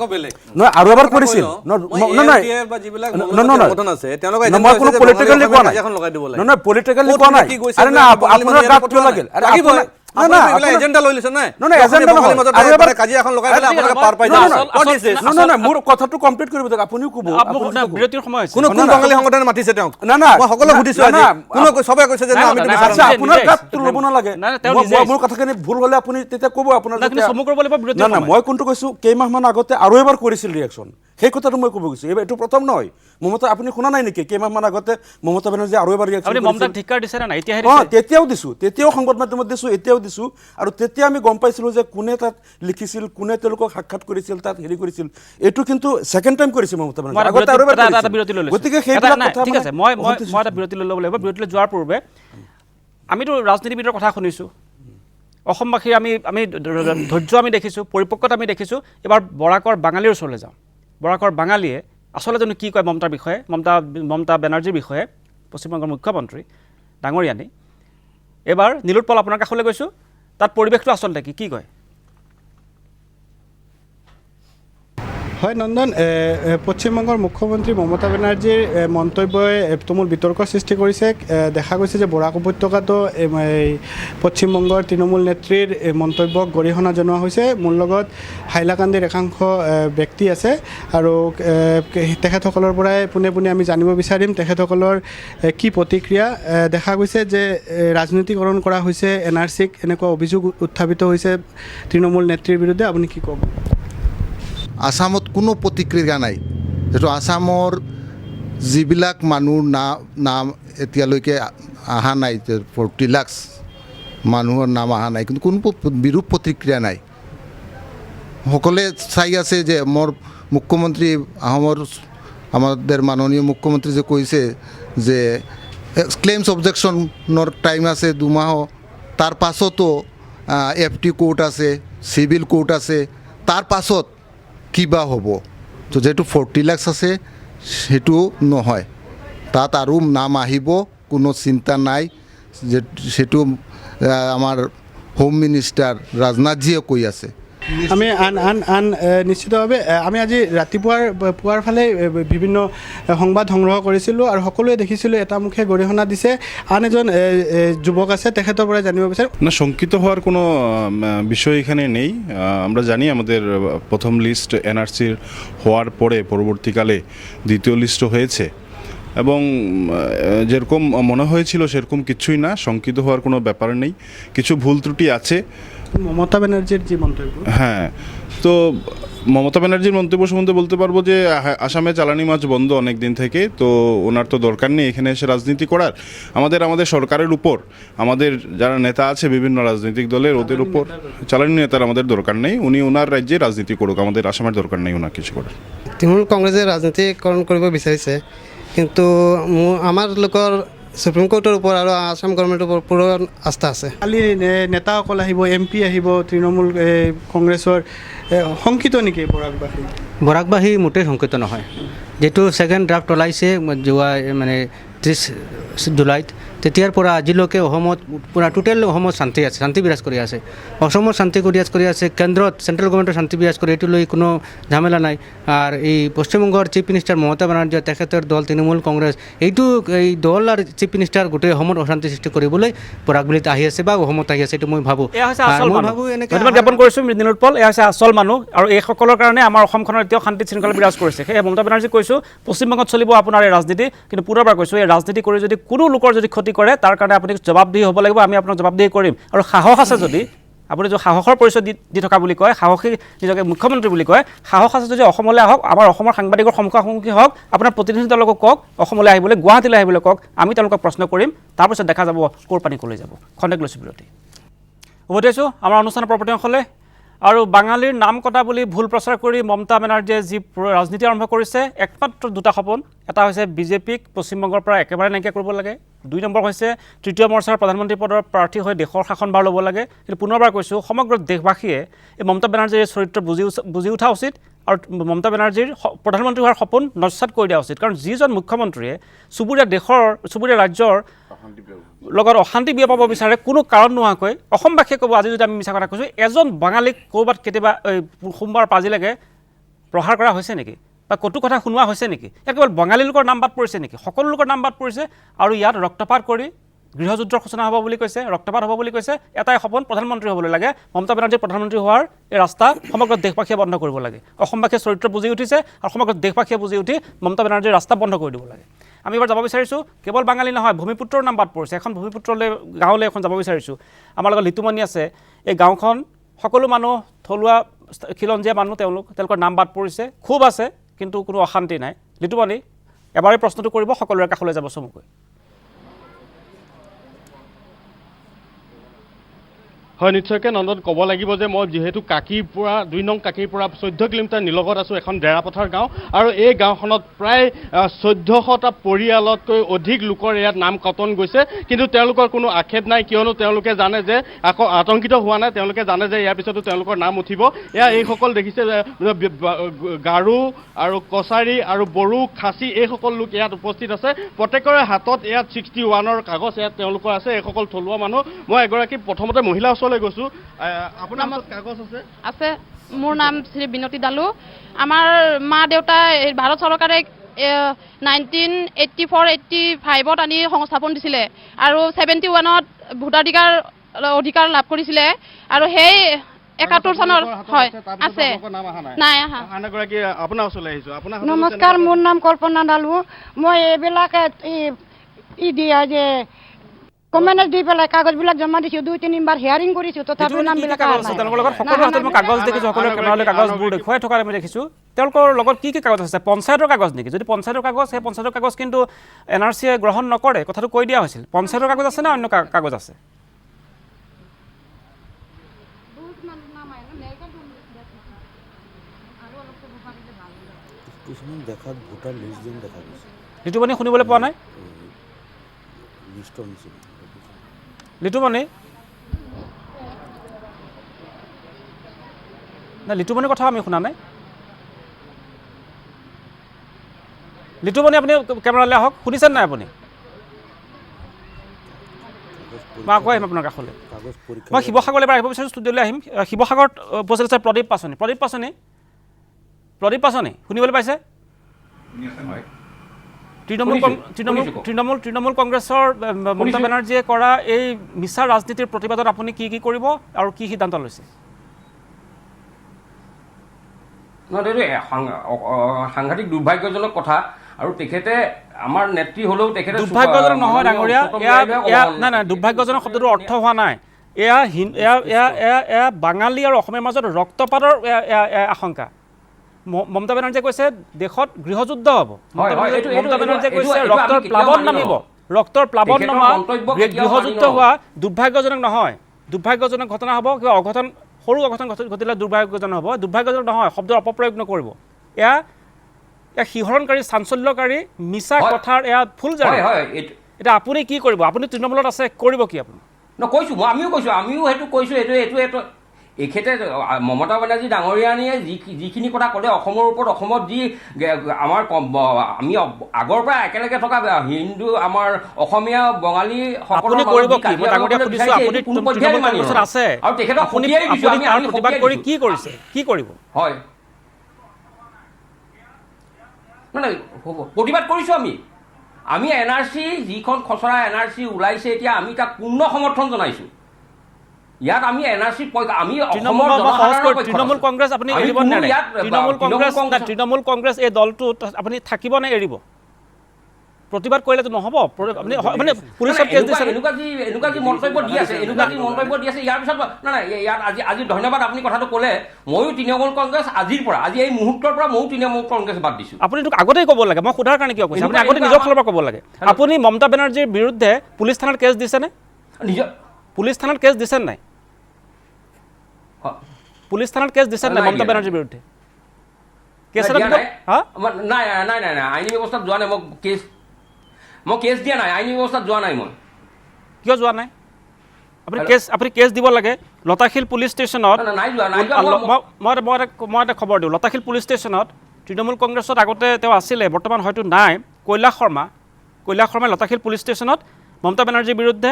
নহয় আৰু এবাৰ কৰিছিল মই কোনো পলিটিকেলি কোৱা নাই নহয় পলিটিকেলি কোৱা নাই আৰে না আপোনাৰ গাত কিয় লাগিল মোৰ কথাটো কমপ্লিট কৰিব দিয়ক আপুনিও ক'ব বিৰতিৰ সময় হৈছে কোন বঙালী সংগঠনে মাতিছে তেওঁক মই সকলো সুধিছো আজি কোন সবে কৈছে যে আমি আপোনাৰ গাত ল'ব নালাগে মোৰ কথাখিনি ভুল হ'লে আপুনি তেতিয়া ক'ব আপোনাৰ মই কোনটো কৈছো কেইমাহমান আগতে আৰু এবাৰ কৰিছিল ৰিয়েকশ্যন সেই কথাটো মই ক'ব গৈছো এইটো প্ৰথম নহয় মমতা আপুনি শুনা নাই নেকি কেইমাহমান আগতে মমতা বেনাৰ্জী আৰু এবাৰ ৰিয়েকশ্যন তেতিয়াও দিছো তেতিয়াও সংবাদ মাধ্যমত দিছো এতিয়াও দিছো আৰু তেতিয়া আমি গম পাইছিলো যে কোনে তাত লিখিছিল কোনে তেওঁলোকক সাক্ষাৎ কৰিছিল তাত হেৰি কৰিছিল এইটো কিন্তু ছেকেণ্ড টাইম কৰিছে মমতা বেনাৰ্জী আগতে আৰু এবাৰ গতিকে সেইবিলাক কথা ঠিক আছে মই এটা বিৰতি লৈ ল'ব লাগিব বিৰতিলৈ যোৱাৰ পূৰ্বে আমিতো ৰাজনীতিবিদৰ কথা শুনিছোঁ অসমবাসীৰ আমি ধৈৰ্য আমি দেখিছোঁ পৰিপক্কতা আমি দেখিছোঁ এবাৰ বৰাকৰ বাঙালীৰ ওচৰলৈ যাওঁ বৰাকৰ বাঙালীয়ে আচলতে কি কয় মমতাৰ বিষয়ে মমতা বেনাৰ্জীৰ বিষয়ে পশ্চিমবংগৰ মুখ্যমন্ত্ৰী ডাঙৰীয়ানী এবাৰ নীলোৎপল আপোনাৰ কাষলৈ গৈছোঁ তাত পৰিৱেশটো আচলতে কি কয় হয় নন্দন পশ্চিমবংগৰ মুখ্যমন্ত্ৰী মমতা বেনাৰ্জীৰ মন্তব্যই তুমুল বিতৰ্কৰ সৃষ্টি কৰিছে দেখা গৈছে যে বৰাক উপত্যকাতো পশ্চিমবংগৰ তৃণমূল নেত্ৰীৰ মন্তব্যক গৰিহণা জনোৱা হৈছে মোৰ লগত হাইলাকান্দিৰ একাংশ ব্যক্তি আছে আৰু তেখেতসকলৰ পৰাই পোনে পোনে আমি জানিব বিচাৰিম তেখেতসকলৰ কি প্ৰতিক্ৰিয়া দেখা গৈছে যে ৰাজনীতিকৰণ কৰা হৈছে NRCক এনেকুৱা অভিযোগ উত্থাপিত হৈছে তৃণমূল নেত্ৰীৰ বিৰুদ্ধে আপুনি কি ক'ব আসামত কোনো প্ৰতিক্ৰিয়া নাই যিটো আসামৰ যিবিলাক মানুহৰ নাম এতিয়ালৈকে অহা নাই 40 লাখ মানুহৰ নাম অহা নাই কিন্তু কোনো বিৰূপ প্ৰতিক্ৰিয়া নাই সকলোৱে চাই আছে যে মোৰ মুখ্যমন্ত্ৰী আমাদেৰ মাননীয় মুখ্যমন্ত্ৰী যে কৈছে যে ক্লেইমস অবজেকশনৰ টাইম আছে 2 মাহ তার পাছতো FT কোর্ট আছে সিভিল কোর্ট আছে তার পাছত কিবা হ'ব তো যেটো 40 লাখ আছে সেটো নহয় তাত আৰু নাম আহিব কোনো চিন্তা নাই যে সেটো আমাৰ হোম মিনিষ্টাৰ ৰাজনাথজীয়ে কৈ আছে আমি আন নিশ্চিতভাৱে আমি আজি পুৱাৰ ফালে বিভিন্ন সংবাদ সংগ্ৰহ কৰিছিলোঁ আৰু সকলোৱে দেখিছিলোঁ এটা মুখে গৰিহণা দিছে আন এজন যুৱক আছে তেখেতৰ পৰা জানিব বিচাৰো না শঙ্কিত হওয়ার কোনো বিষয় এখানে নেই আমরা জানি আমাদের প্রথম লিস্ট NRCর হওয়ার পরে পরবর্তীকালে দ্বিতীয় লিস্ট হয়েছে এবং যেরকম মনে হয়েছিল সেরকম কিছুই না শঙ্কিত হওয়ার কোনো ব্যাপার নেই কিছু ভুল ত্রুটি আছে মমতা ব্যানার্জির যে মন্তব্য হ্যাঁ তো মমতা ব্যানার্জির মন্তব্য সম্বন্ধে বলতে পারবো যে আসামে জ্বালানি মাছ বন্ধ অনেক দিন থেকে তো ওনার তো দরকার নেই এখানে এসে রাজনীতি করার আমাদের সরকারের উপর আমাদের যারা নেতা আছে বিভিন্ন রাজনৈতিক দলের ওদের উপর জ্বালানি নেতার আমাদের দরকার নেই উনি ওনার রাজ্যে রাজনীতি করুক আমাদের আসামের দরকার নেই ওনার কিছু করার তৃণমূল কংগ্রেসে রাজনীতিকরণ কৰিব বিচাৰিছে কিন্তু আমাৰ লোকৰ সুপ্ৰিম কোৰ্টৰ ওপৰত আৰু আসাম গভৰ্ণমেণ্টৰ ওপৰত পুৰো আস্থা আছে কালি নেতাসকল আহিব MP আহিব তৃণমূল কংগ্ৰেছৰ শংকিত নেকি বৰাকবাসী মোটেই শংকিত নহয় যেটো সেকেন্ড ড্ৰাফট ওলাইছে যোৱা মানে 30 জুলাইত তেতিয়াৰ পৰা আজিলৈকে অসমত পুৰা টোটেল অসমত শান্তি বিৰাজ কৰি আছে অসমত শান্তি কৰি আছে কেন্দ্ৰত চেন্ট্ৰেল গভৰ্ণমেণ্টৰ শান্তি বিৰাজ কৰি এইটো লৈ কোনো ঝামেলা নাই আৰু এই পশ্চিমবংগৰ চিফ মিনিষ্টাৰ মমতা বেনাৰ্জী তেখেতৰ দল তৃণমূল কংগ্ৰেছ এই দল আৰু চিফ মিনিষ্টাৰ গোটেই অসমত অশান্তি সৃষ্টি কৰিবলৈ পৰাগবিলিত আহি আছে বা অসমত আহি আছে এইটো মই ভাবোঁ ধন্যবাদ জ্ঞাপন কৰিছোঁ নীলোৎপল এয়া হৈছে আচল মানুহ আৰু এইসকলৰ কাৰণে আমাৰ অসমখনৰ এতিয়াও শান্তি শৃংখলা বিৰাজ কৰিছে সেয়ে মমতা বেনাৰ্জী কৈছোঁ পশ্চিমবংগত চলিব আপোনাৰ এই ৰাজনীতি কিন্তু পুনৰবাৰ কৈছোঁ এই ৰাজনীতি কৰি যদি কোনো লোকৰ যদি ক্ষতি কৰে তাৰ কাৰণে আপুনি জবাবদিহি হ'ব লাগিব আমি আপোনাক জবাবদিহি কৰিম আৰু সাহস আছে যদি আপুনি যে সাহসৰ পৰিচয় দি থকা বুলি কয় সাহসী নিজকে মুখ্যমন্ত্ৰী বুলি কয় সাহস আছে যদি অসমলৈ আহক আমাৰ অসমৰ সাংবাদিকৰ সন্মুখী হওক আপোনাৰ প্ৰতিনিধি দলকো কওক অসমলৈ আহিবলৈ গুৱাহাটীলৈ আহিবলৈ কওক আমি তেওঁলোকক প্ৰশ্ন কৰিম তাৰপিছত দেখা যাব ক'ৰ পানী ক'লৈ যাব খন্তেক লৈছোঁ বিৰতি উভতাইছোঁ আমাৰ অনুষ্ঠানৰ প্ৰৱৰ্তনসকলে আৰু বাঙালীৰ নাম কটা বুলি ভুল প্ৰচাৰ কৰি মমতা বেনাৰ্জীয়ে যি ৰাজনীতি আৰম্ভ কৰিছে একমাত্ৰ দুটা সপোন এটা হৈছে বিজেপিক পশ্চিমবংগৰ পৰা একেবাৰে নাইকিয়া কৰিব লাগে 2 নম্বৰ হৈছে তৃতীয় মৰ্চাৰ প্ৰধানমন্ত্ৰী পদৰ প্ৰাৰ্থী হৈ দেশৰ শাসনভাৰ ল'ব লাগে কিন্তু পুনৰবাৰ কৈছোঁ সমগ্ৰ দেশবাসীয়ে এই মমতা বেনাৰ্জীৰ চৰিত্ৰ বুজি উঠা উচিত আৰু মমতা বেনাৰ্জীৰ প্ৰধানমন্ত্ৰী হোৱাৰ সপোন নস্যাৎ কৰি দিয়া উচিত। কাৰণ যিজন মুখ্যমন্ত্ৰীয়ে চুবুৰীয়া ৰাজ্যৰ লগত অশান্তি বিয়পাব বিচাৰে কোনো কাৰণ নোহোৱাকৈ, অসমবাসীয়ে ক'ব আজি যদি আমি মিছা কথা কৈছোঁ, এজন বাঙালীক ক'ৰবাত কেতিয়াবা সোমবাৰ পাজিলৈকে প্ৰহাৰ কৰা হৈছে নেকি বা কটু কথা শুনোৱা হৈছে নেকি? ইয়াত কেৱল বঙালী লোকৰ নাম বাদ পৰিছে নেকি? সকলো লোকৰ নাম বাদ পৰিছে আৰু ইয়াত ৰক্তপাত কৰি গৃহযুদ্ধৰ সূচনা হ'ব বুলি কৈছে, ৰক্তপাত হ'ব বুলি কৈছে। এটাই সপোন, প্ৰধানমন্ত্ৰী হ'বলৈ লাগে। মমতা বেনাৰ্জী প্ৰধানমন্ত্ৰী হোৱাৰ এই ৰাস্তা সমগ্ৰ দেশবাসীয়ে বন্ধ কৰিব লাগে। অসমবাসীয়ে চৰিত্ৰ বুজি উঠিছে আৰু সমগ্ৰ দেশবাসীয়ে বুজি উঠি মমতা বেনাৰ্জীৰ ৰাস্তা বন্ধ কৰি দিব লাগে। আমি এবাৰ যাব বিচাৰিছোঁ, কেৱল বাঙালী নহয়, ভূমিপুত্ৰৰ নাম বাদ পৰিছে। এখন ভূমিপুত্ৰলৈ গাঁৱলৈ এখন যাব বিচাৰিছোঁ। আমাৰ লগত লিটুমণি আছে। এই গাঁওখন সকলো মানুহ থলুৱা খিলঞ্জীয়া মানুহ, তেওঁলোকৰ নাম বাদ পৰিছে। খুব আছে কিন্তু কোনো অশান্তি নাই। লিটুমণি, এবাৰেই প্ৰশ্নটো কৰিব, সকলোৰে কাষলৈ যাব চমুকৈ। হয়, নিশ্চয়কৈ নন্দন, ক'ব লাগিব যে মই যিহেতু কাকিৰ পৰা 2 নং কাকিৰ পৰা 14 কিলোমিটাৰ নিলগত আছোঁ, এখন ডেৰাপথাৰ গাঁও, আৰু এই গাঁওখনত প্ৰায় 1400টা পৰিয়ালতকৈ অধিক লোকৰ ইয়াত নাম কটন গৈছে। কিন্তু তেওঁলোকৰ কোনো আক্ষেপ নাই, কিয়নো তেওঁলোকে জানে যে আকৌ আতংকিত হোৱা নাই। তেওঁলোকে জানে যে ইয়াৰ পিছতো তেওঁলোকৰ নাম উঠিব। এইসকল দেখিছে গাৰো আৰু কছাৰী আৰু বড়ো, খাচী এইসকল লোক ইয়াত উপস্থিত আছে। প্ৰত্যেকৰে হাতত ইয়াত 61ৰ কাগজ ইয়াত তেওঁলোকৰ আছে, এইসকল থলুৱা মানুহ। মই এগৰাকী প্ৰথমতে মহিলা গৈছো। আপোনাৰ কাগজ আছে? মোৰ নাম শ্ৰী বিনতি দালু। আমাৰ মা দেউতা ভাৰত চৰকাৰে 1984-85ত আনি সংস্থাপন দিছিলে আৰু 71ত ভোটাধিকাৰ লাভ কৰিছিলে আৰু সেই 71 চনৰ হয় আছে নাই আহা। আপোনাৰ ওচৰলৈ আহিছো। নমস্কাৰ, মোৰ নাম কল্পনা দালু। মই এইবিলাক দিয়া যে কমেণ্ট দি পেলাই কাগজবিলাক জমা দিছোঁ, 2-3 বাৰ হিয়াৰিং কৰিছোঁ, তথাপিও নামবিলাক তেওঁলোকৰ লগত সকলো কাগজ দেখিছোঁ, সকলোৱে কেমেৰালৈ কাগজবোৰ দেখুৱাই থকা আমি দেখিছোঁ। তেওঁলোকৰ লগত কি কাগজ আছে? পঞ্চায়তৰ কাগজ নেকি? যদি পঞ্চায়তৰ কাগজ, সেই পঞ্চায়তৰ কাগজ কিন্তু NRCয়ে গ্ৰহণ নকৰে, কথাটো কৈ দিয়া হৈছিল। পঞ্চায়তৰ কাগজ আছে নে অন্য কাগজ আছে? লিটুমণি শুনিবলৈ পোৱা নাই? লিটুমণি না, লিটুমণিৰ কথা আমি শুনা নাই। লিটুমণি, আপুনি কেমেৰালৈ আহক। শুনিছেনে নাই আপুনি? মই আকৌ আহিম আপোনাৰ কাষলৈ। মই শিৱসাগৰলৈ এবাৰ আহিব বিচাৰিছোঁ, ষ্টুডিঅ'লৈ আহিম। শিৱসাগৰত উপস্থিত আছে প্ৰদীপ পাচনি। প্ৰদীপ পাচনি শুনিবলৈ পাইছে? তৃণমূল কংগ্ৰেছৰ মমতা বেনাৰ্জীয়ে কৰা এই মিছা ৰাজনীতিৰ প্ৰতিবাদত আপুনি কি কৰিব আৰু কি সিদ্ধান্ত লৈছে? এইটো সাংঘাতিক দুৰ্ভাগ্যজনক কথা। আৰু তেখেতে আমাৰ নেত্ৰী হ'লেও তেখেতে দুৰ্ভাগ্যজনক নহয় ডাঙৰীয়া। নাই, দুৰ্ভাগ্যজনক শব্দটোৰ অৰ্থ হোৱা নাই। এয়া বাঙালী আৰু অসমীয়াৰ মাজত ৰক্তপাতৰ আশংকা। মমতা বেনাৰ্জীয়ে কৈছে দেশত গৃহযুদ্ধ হ'ব। মমতা বেনাৰ্জীয়ে কৈছে ৰক্তৰ প্লাৱন নমা, গৃহযুদ্ধ হোৱা দুৰ্ভাগ্যজনক নহয়। দুৰ্ভাগ্যজনক ঘটনা হ'ব, কিবা সৰু অঘটন ঘটিলে দুৰ্ভাগ্যজনক হ'ব, দুৰ্ভাগ্যজনক নহয়। শব্দৰ অপপ্ৰয়োগ নকৰিব। এয়া শিহৰণকাৰী, চাঞ্চল্যকাৰী মিছা কথাৰ এয়া ফুলজাৰি। এতিয়া আপুনি কি কৰিব? আপুনি তৃণমূলত আছে, কৰিব কি আপুনি? কৈছোঁ, আমিও সেইটো কৈছোঁ। এইটো এখেতে মমতা বেনাৰ্জী ডাঙৰীয়ানীয়ে যিখিনি কথা ক'লে অসমৰ ওপৰত, অসমত যি আমাৰ আমি আগৰ পৰা একেলগে থকা হিন্দু, আমাৰ অসমীয়া, বঙালী সকলো কৰিব কি? মই ডাঙৰীয়া সুধিছোঁ, আপুনি তৃণমূল কংগ্ৰেছত আছে, আৰু তেখেতক প্ৰতিবাদ কৰি কি কৰিছে, কি কৰিব? হয়, নাই প্ৰতিবাদ কৰিছোঁ আমি NRC যিখন খচৰা NRC ওলাইছে এতিয়া, আমি তাক পূৰ্ণ সমৰ্থন জনাইছোঁ। ইয়াত আমি NRC আমি তৃণমূল কংগ্ৰেছ আপুনি এৰিব নোৱাৰে। তৃণমূল কংগ্ৰেছ এই দলটোত আপুনি থাকিব নে এৰিব? প্ৰতিবাদ কৰিলেতো নহ'ব। আপুনি মানে পুলিচত কেছ দিছে, এনেকুৱা যি মন্তব্য দি আছে, ইয়াৰ পিছত নাই ইয়াত আজি ধন্যবাদ আপুনি কথাটো ক'লে। ময়ো তৃণমূল কংগ্ৰেছ আজি এই মুহূৰ্তৰ পৰা ময়ো তৃণমূল কংগ্ৰেছ বাদ দিছোঁ। আপুনি তোক আগতেই ক'ব লাগে, মই সোধাৰ কাৰণে কিয় কৈছে? আপুনি আগতে নিজৰ ফালৰ পৰা ক'ব লাগে। আপুনি মমতা বেনাৰ্জীৰ বিৰুদ্ধে পুলিচ থানাত কেছ দিছেনে? পুলিচ থানাত কেছ দিছে নাই? পুলিচ থানাত কেছ দিছে নাই মমতা বেনাৰ্জীৰ বিৰুদ্ধে? কেছ নাই, আইনী ব্যৱস্থাত যোৱা নাই। মই কেছ দিয়া নাই, আইনী ব্যৱস্থাত যোৱা নাই। মই কিয় যোৱা নাই? আপুনি কেছ দিব লাগে লতাশিল পুলিচ ষ্টেচনত। মই এটা খবৰ দিওঁ, লতাশিল পুলিচ ষ্টেচনত তৃণমূল কংগ্ৰেছত আগতে তেওঁ আছিলে, বৰ্তমান হয়তো নাই, কৈলাশ শৰ্মাই লতাশিল পুলিচ ষ্টেচনত মমতা বেনাৰ্জীৰ বিৰুদ্ধে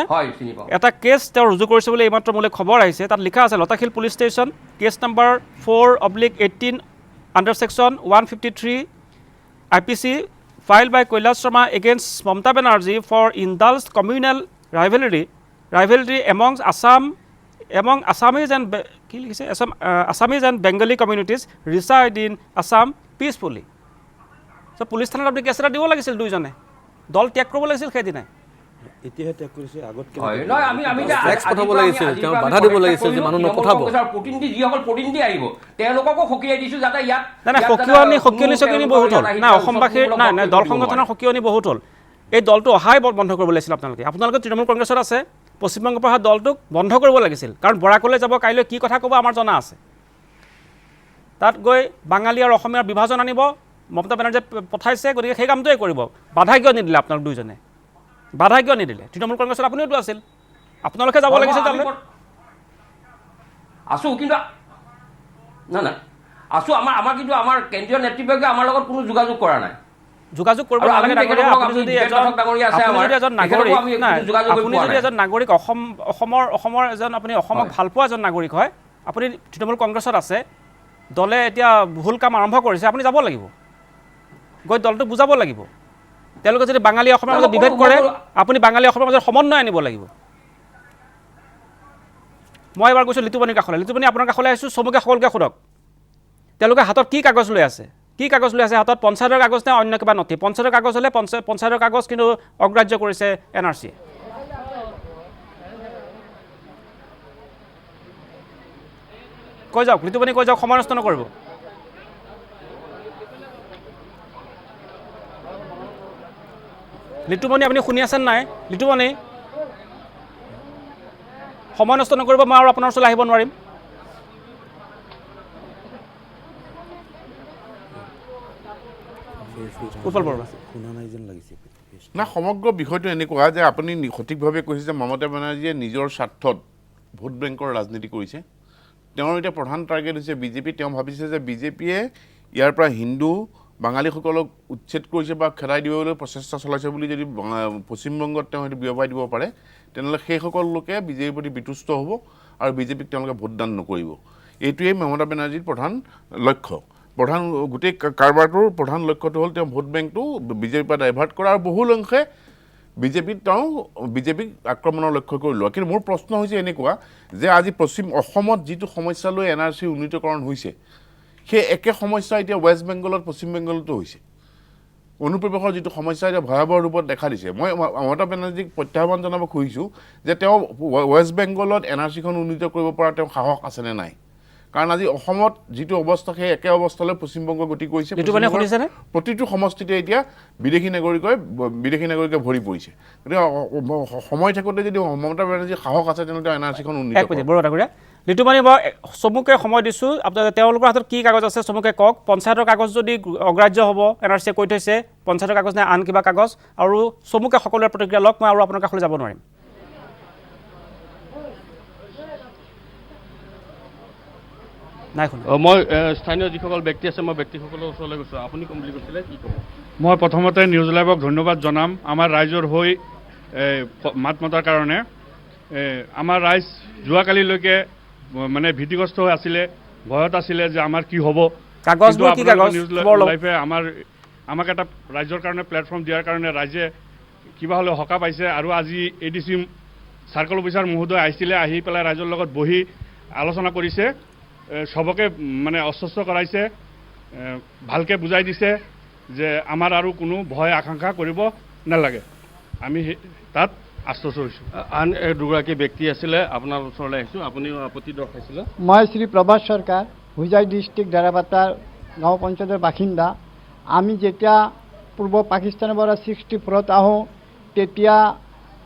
এটা কেছ তেওঁ ৰুজু কৰিছে বুলি এইমাত্ৰ মোলৈ খবৰ আহিছে। তাত লিখা আছে Latasil police station case number 4/18 under section 153 IPC filed by Kailash Sharma against Mamata Banerjee for indulged communal rivalry amongst Assamese and Bengali communities reside in Assam peacefully. So police থানাত আপুনি কেছ এটা দিব লাগিছিল, দুইজনে দল ত্যাগ কৰিব লাগিছিল সেইদিনাই। এতিয়াহে ত্যাগ কৰিছে, আগত পঠাব লাগিছিল, তেওঁ বাধা দিব লাগিছিল যে মানুহ নপঠাব। প্ৰতিনিধি যিসকল প্ৰতিনিধি আহিব তেওঁলোককো সকিয়াই দিছোঁ যাতে ইয়াত সকিয়নি বহুত হ'ল নাই, অসমবাসীৰ নাই দল সংগঠনৰ সকিয়নি বহুত হ'ল। এই দলটো অহাই বন্ধ কৰিব লাগিছিল আপোনালোকে তৃণমূল কংগ্ৰেছত আছে, পশ্চিমবংগৰ পৰা অহা দলটোক বন্ধ কৰিব লাগিছিল, কাৰণ বৰাকলৈ যাব, কাইলৈ কি কথা ক'ব আমাৰ জনা আছে। তাত গৈ বাঙালী আৰু অসমীয়াৰ বিভাজন আনিব, মমতা বেনাৰ্জীয়ে পঠাইছে, গতিকে সেই কামটোৱে কৰিব। বাধা কিয় নিদিলে আপোনালোক দুইজনে? বাধা কিয় নিদিলে? তৃণমূল কংগ্ৰেছত আপুনিওতো আছিল, আপোনালোকে যাব লাগিছিল তালৈ। আছোঁ কিন্তু না আছোঁ, আমাৰ কিন্তু আমাৰ কেন্দ্ৰীয় নেতৃবৰ্গে আমাৰ লগত কোনো যোগাযোগ কৰা নাই। যোগাযোগ কৰিব নালাগে ডাঙৰীয়া। আপুনি যদি এজন নাগৰিক অসমৰ এজন আপুনি অসমক ভালপোৱা এজন নাগৰিক হয়, আপুনি তৃণমূল কংগ্ৰেছত আছে, দলে এতিয়া ভুল কাম আৰম্ভ কৰিছে, আপুনি যাব লাগিব, গৈ দলটো বুজাব লাগিব। তেওঁলোকে যদি বাঙালী অসমৰ মাজত বিভেদ কৰে, আপুনি বাঙালী অসমৰ মাজত সমন্বয় আনিব লাগিব। মই এবাৰ গৈছোঁ লিটুমণিৰ কাষলৈ, লিটুমণি আপোনাৰ কাষলৈ আহিছোঁ, চমুকে সকলোকে সোধক তেওঁলোকে হাতত কি কাগজ লৈ আছে হাতত, পঞ্চায়তৰ কাগজ নে অন্য কিবা নথি? পঞ্চায়তৰ কাগজ হ'লে পঞ্চায়তৰ কাগজ কিন্তু অগ্ৰাহ্য কৰিছে NRCয়ে। কৈ যাওক লিটুমণি, কৈ যাওক, সময় নষ্ট নকৰিব। লিটুমণি আপুনি শুনি আছেন নাই? লিটুমণি সময় নষ্ট নকৰিব, মই আৰু আপোনাৰ ওচৰলৈ আহিব নোৱাৰিম। না, সমগ্ৰ বিষয়টো এনেকুৱা যে আপুনি সঠিকভাৱে কৈছে যে মমতা বেনাৰ্জীয়ে নিজৰ স্বাৰ্থত ভোট বেংকৰ ৰাজনীতি কৰিছে। তেওঁৰ এতিয়া প্ৰধান টাৰ্গেট হৈছে বিজেপি। তেওঁ ভাবিছে যে বিজেপিয়ে ইয়াৰ পৰা হিন্দু বাঙালীসকলক উচ্ছেদ কৰিছে বা খেদাই দিবলৈ প্ৰচেষ্টা চলাইছে বুলি যদি পশ্চিমবংগত তেওঁ সেইটো বিয়পাই দিব পাৰে, তেনেহ'লে সেইসকল লোকে বিজেপিৰ প্ৰতি বিতুষ্ট হ'ব আৰু বিজেপিক তেওঁলোকে ভোটদান নকৰিব। এইটোৱেই মমতা বেনাৰ্জীৰ প্ৰধান লক্ষ্য। গোটেই কাৰবাৰটোৰ প্ৰধান লক্ষ্যটো হ'ল তেওঁ ভোট বেংকটো বিজেপিৰ পৰা ডাইভাৰ্ট কৰা আৰু বহুল অংশে বিজেপিক আক্ৰমণৰ লক্ষ্য কৰি লোৱা। কিন্তু মোৰ প্ৰশ্ন হৈছে এনেকুৱা যে আজি অসমত যিটো সমস্যা লৈ NRC উন্নীতকৰণ হৈছে, সেই একে সমস্যা এতিয়া ৱেষ্ট বেংগলত পশ্চিম বেংগলতো হৈছে। অনুপ্ৰৱেশৰ যিটো সমস্যা এতিয়া ভয়াৱহ ৰূপত দেখা দিছে। মই মমতা বেনাৰ্জীক প্ৰত্যাহ্বান জনাব খুজিছোঁ যে তেওঁ ৱেষ্ট বেংগলত NRCখন উন্নীত কৰিব পৰা তেওঁ সাহস আছেনে নাই, কাৰণ আজি অসমত যিটো অৱস্থা সেই একে অৱস্থালৈ পশ্চিমবংগ গতি কৰিছে। প্ৰতিটো সমষ্টিতে এতিয়া বিদেশী নাগৰিকে ভৰি পৰিছে। গতিকে সময় থাকোঁতে যদি মমতা বেনাৰ্জীৰ সাহস আছে তেনেহ'লে NRCখন উন্নীত কৰে। লিটুমণি, মই চমুকে সময় দিছোঁ, আপোনালোকে তেওঁলোকৰ হাতত কি কাগজ আছে চমুকে কওক। পঞ্চায়তৰ কাগজ যদি অগ্ৰাহ্য হ'ব, NRCয়ে কৈ থৈছে, পঞ্চায়তৰ কাগজ নে আন কিবা কাগজ, আৰু চমুকে সকলোৰে প্ৰতিক্ৰিয়া লওক, মই আৰু আপোনাৰ কাষলৈ যাব নোৱাৰিম। মই স্থানীয় যিসকল ব্যক্তি আছে, মই ব্যক্তিসকলৰ ওচৰলৈ গৈছোঁ। আপুনি ক'ম বুলি কৈছিলে, কি ক'ব? মই প্ৰথমতে নিউজ লাইভক ধন্যবাদ জনাম আমাৰ ৰাইজৰ হৈ মাত মতাৰ কাৰণে। আমাৰ ৰাইজ যোৱাকালিলৈকে মানে ভীতিগ্ৰস্ত হৈ আছিলে, ভয়ত আছিলে যে আমাৰ কি হ'ব। নিউজ লাইভে আমাক এটা ৰাইজৰ কাৰণে প্লেটফৰ্ম দিয়াৰ কাৰণে ৰাইজে কিবা হ'লেও সকাহ পাইছে। আৰু আজি ADC চাৰ্কল অফিচাৰ মহোদয় আহিছিলে, আহি পেলাই ৰাইজৰ লগত বহি আলোচনা কৰিছে, সবকে মানে আশ্বস্ত কৰাইছে, ভালকৈ বুজাই দিছে যে আমাৰ আৰু কোনো ভয় আকাংক্ষা কৰিব নালাগে। আমি তাত আশ্বস্ত হৈছোঁ। আন দুগৰাকী ব্যক্তি আছিলে, আপোনাৰ ওচৰলৈ আহিছোঁ, আপুনিও আপত্তি দৰ্শাইছিলে। মই শ্ৰী প্ৰভাস চৰকাৰ, হোজাই ডিষ্ট্ৰিক্ট ডেৰাপাতাৰ গাঁও পঞ্চায়তৰ বাসিন্দা। আমি যেতিয়া পূৰ্ব পাকিস্তানৰ পৰা 64ত আহোঁ, তেতিয়া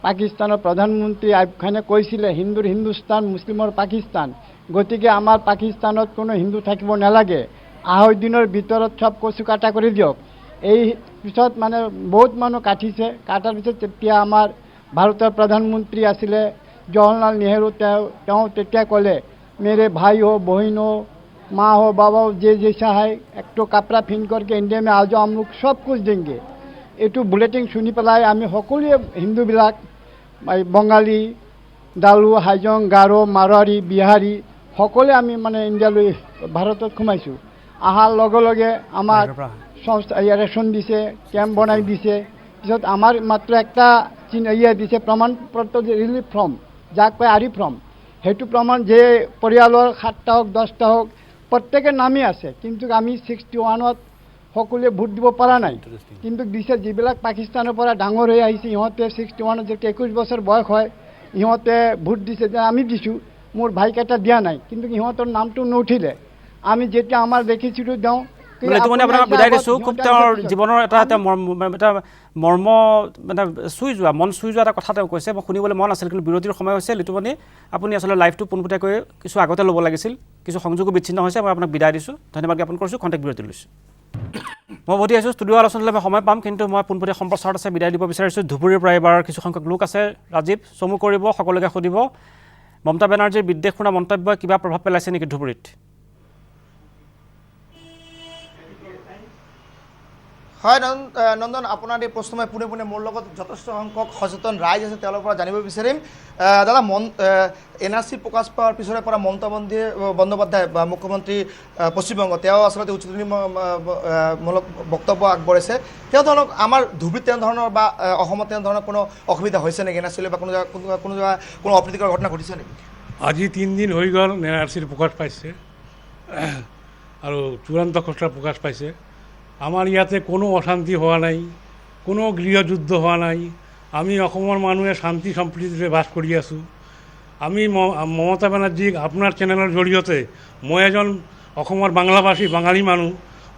পাকিস্তানৰ প্ৰধানমন্ত্ৰী আইব খানে কৈছিলে হিন্দুৰ হিন্দুস্তান, মুছলিমৰ পাকিস্তান, গতিকে আমাৰ পাকিস্তানত কোনো হিন্দু থাকিব নালাগে, 2.5 দিনৰ ভিতৰত চব কচু কাটা কৰি দিয়ক। এই পিছত মানে বহুত মানুহ কাটিছে, কাটাৰ পিছত তেতিয়া আমাৰ ভাৰতৰ প্ৰধানমন্ত্ৰী আছিলে जवाहरलाल नेहरू तेतिया कले मेरे भाई हो बहन हो माँ हो बाबा हो जे जैसा है एक तो कपड़ा पिन करके इंडिया में आ जाओ हम लोग सब कुछ देंगे এইটো বুলেটিন শুনি পেলাই আমি সকলোৱে হিন্দুবিলাক বঙালী ডালু হাজং গাৰো মাৰোৱাৰী বিহাৰী সকলোৱে আমি মানে ইণ্ডিয়ালৈ ভাৰতত সোমাইছোঁ অহাৰ লগে লগে আমাৰ সংস্থা ৰেচন দিছে কেম্প বনাই দিছে পিছত আমাৰ মাত্ৰ একটা দিছে প্ৰমাণপত্ৰ যে ৰিলিফ ফৰ্ম যাক কয় আৰি ফৰ্ম সেইটো প্ৰমাণ যে পৰিয়ালৰ 7টা হওক 10টা হওক প্ৰত্যেকৰ নামেই আছে কিন্তু আমি 61ত সকলোৱে ভোট দিব পৰা নাই কিন্তু দিছে যিবিলাক পাকিস্তানৰ পৰা ডাঙৰ হৈ আহিছে ইহঁতে 61ত যে 21 বছৰ বয়স হয় ইহঁতে ভোট দিছে যে আমি দিছোঁ মোৰ ভাইকেইটা দিয়া নাই কিন্তু ইহঁতৰ নামটো নুঠিলে আমি যেতিয়া আমাৰ দেখিছিলোঁ দিওঁ আপোনাক বিদায় দিছোঁ খুব তেওঁৰ জীৱনৰ এটা মৰ্ম মানে চুই যোৱা মন চুই যোৱা এটা কথা তেওঁ কৈছে মই শুনিবলৈ মন আছিল কিন্তু বিৰতিৰ সময় হৈছে লিটুমণি আপুনি আচলতে লাইভটো পোনপটীয়াকৈ কিছু আগতে ল'ব লাগিছিল কিছু সংযোগো বিচ্ছিন্ন হৈছে মই আপোনাক বিদায় দিছোঁ ধন্যবাদ জ্ঞাপন কৰিছোঁ খন্তেক বিৰতি লৈছোঁ মই উভতি আহিছোঁ ষ্টুডিঅ' আলোচনালৈ মই সময় পাম কিন্তু মই পোনপটীয়া সম্প্ৰচাৰত আছে বিদায় দিব বিচাৰিছোঁ ধুবুৰীৰ পৰা এবাৰ কিছু সংখ্যক লোক আছে ৰাজীৱ চমু কৰিব সকলোকে সুধিব মমতা বেনাৰ্জীৰ বিদ্বেষ শুনা মন্তব্যই কিবা প্ৰভাৱ পেলাইছে নেকি ধুবুৰীত হয় নন্দন আপোনাৰ এই প্ৰশ্ন মই পোনে পোনে মোৰ লগত যথেষ্ট সংখ্যক সচেতন ৰাইজ আছে তেওঁলোকৰ পৰা জানিব বিচাৰিম দাদা NRC প্ৰকাশ পোৱাৰ পিছৰে পৰা মমতা বন্দ্যোপাধ্যায় বা মুখ্যমন্ত্ৰী পশ্চিমবংগ তেওঁ আচলতে উচতনিমূলক বক্তব্য আগবঢ়াইছে তেওঁ ধৰক আমাৰ ধুবুৰীত তেনেধৰণৰ বা অসমত তেনেধৰণৰ কোনো অসুবিধা হৈছে নেকি NRC বা কোনো অপ্ৰীতিকৰ ঘটনা ঘটিছে নেকি আজি 3 দিন হৈ গ'ল NRCৰ প্ৰকাশ পাইছে আৰু চূড়ান্ত খচৰা প্ৰকাশ পাইছে আমাৰ ইয়াতে কোনো অশান্তি হোৱা নাই কোনো গৃহযুদ্ধ হোৱা নাই আমি অসমৰ মানুহে শান্তি সম্প্ৰীতিৰে বাস কৰি আছোঁ আমি মমতা বেনাৰ্জীক আপোনাৰ চেনেলৰ জৰিয়তে মই এজন অসমৰ বাংলাভাষী বাঙালী মানুহ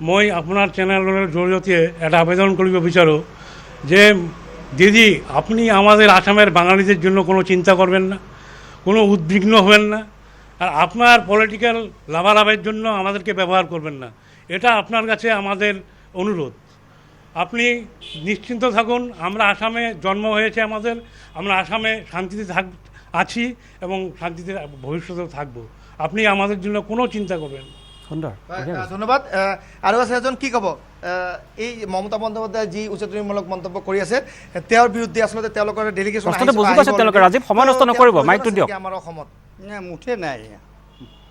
মই আপোনাৰ চেনেলৰ জৰিয়তে এটা আবেদন কৰিব বিচাৰোঁ যে দিদি আপনি আমাদের আসামের বাঙালিদের জন্য কোনো চিন্তা করবেন না কোনো উদ্বিগ্ন হবেন না আর আপনার পলিটিক্যাল লাভালাভের জন্য আমাদেরকে ব্যবহার করবেন না এটা আপনার কাছে আমাদের অনুরোধ আপনি নিশ্চিন্ত থাকুন আমরা আসামে জন্ম হয়েছে আমাদের আমরা আসামে শান্তিতে আছি এবং শান্তিতে ভবিষ্যতেও থাকবো আপনি আমাদের জন্য কোনো চিন্তা করবেন সুন্দৰ ধন্যবাদ আৰু আছে এজন কি ক'ব এই মমতা বন্দ্যোপাধ্যায় যি উচ্চতনিমূলক মন্তব্য কৰি আছে তেওঁৰ বিৰুদ্ধে আচলতে তেওঁলোকৰ ডেলিগেশ্যন ৰাজীৱ সময় নষ্ট নকৰিব মাইকটো দিয়ক আমাৰ অসমত মুঠে নাই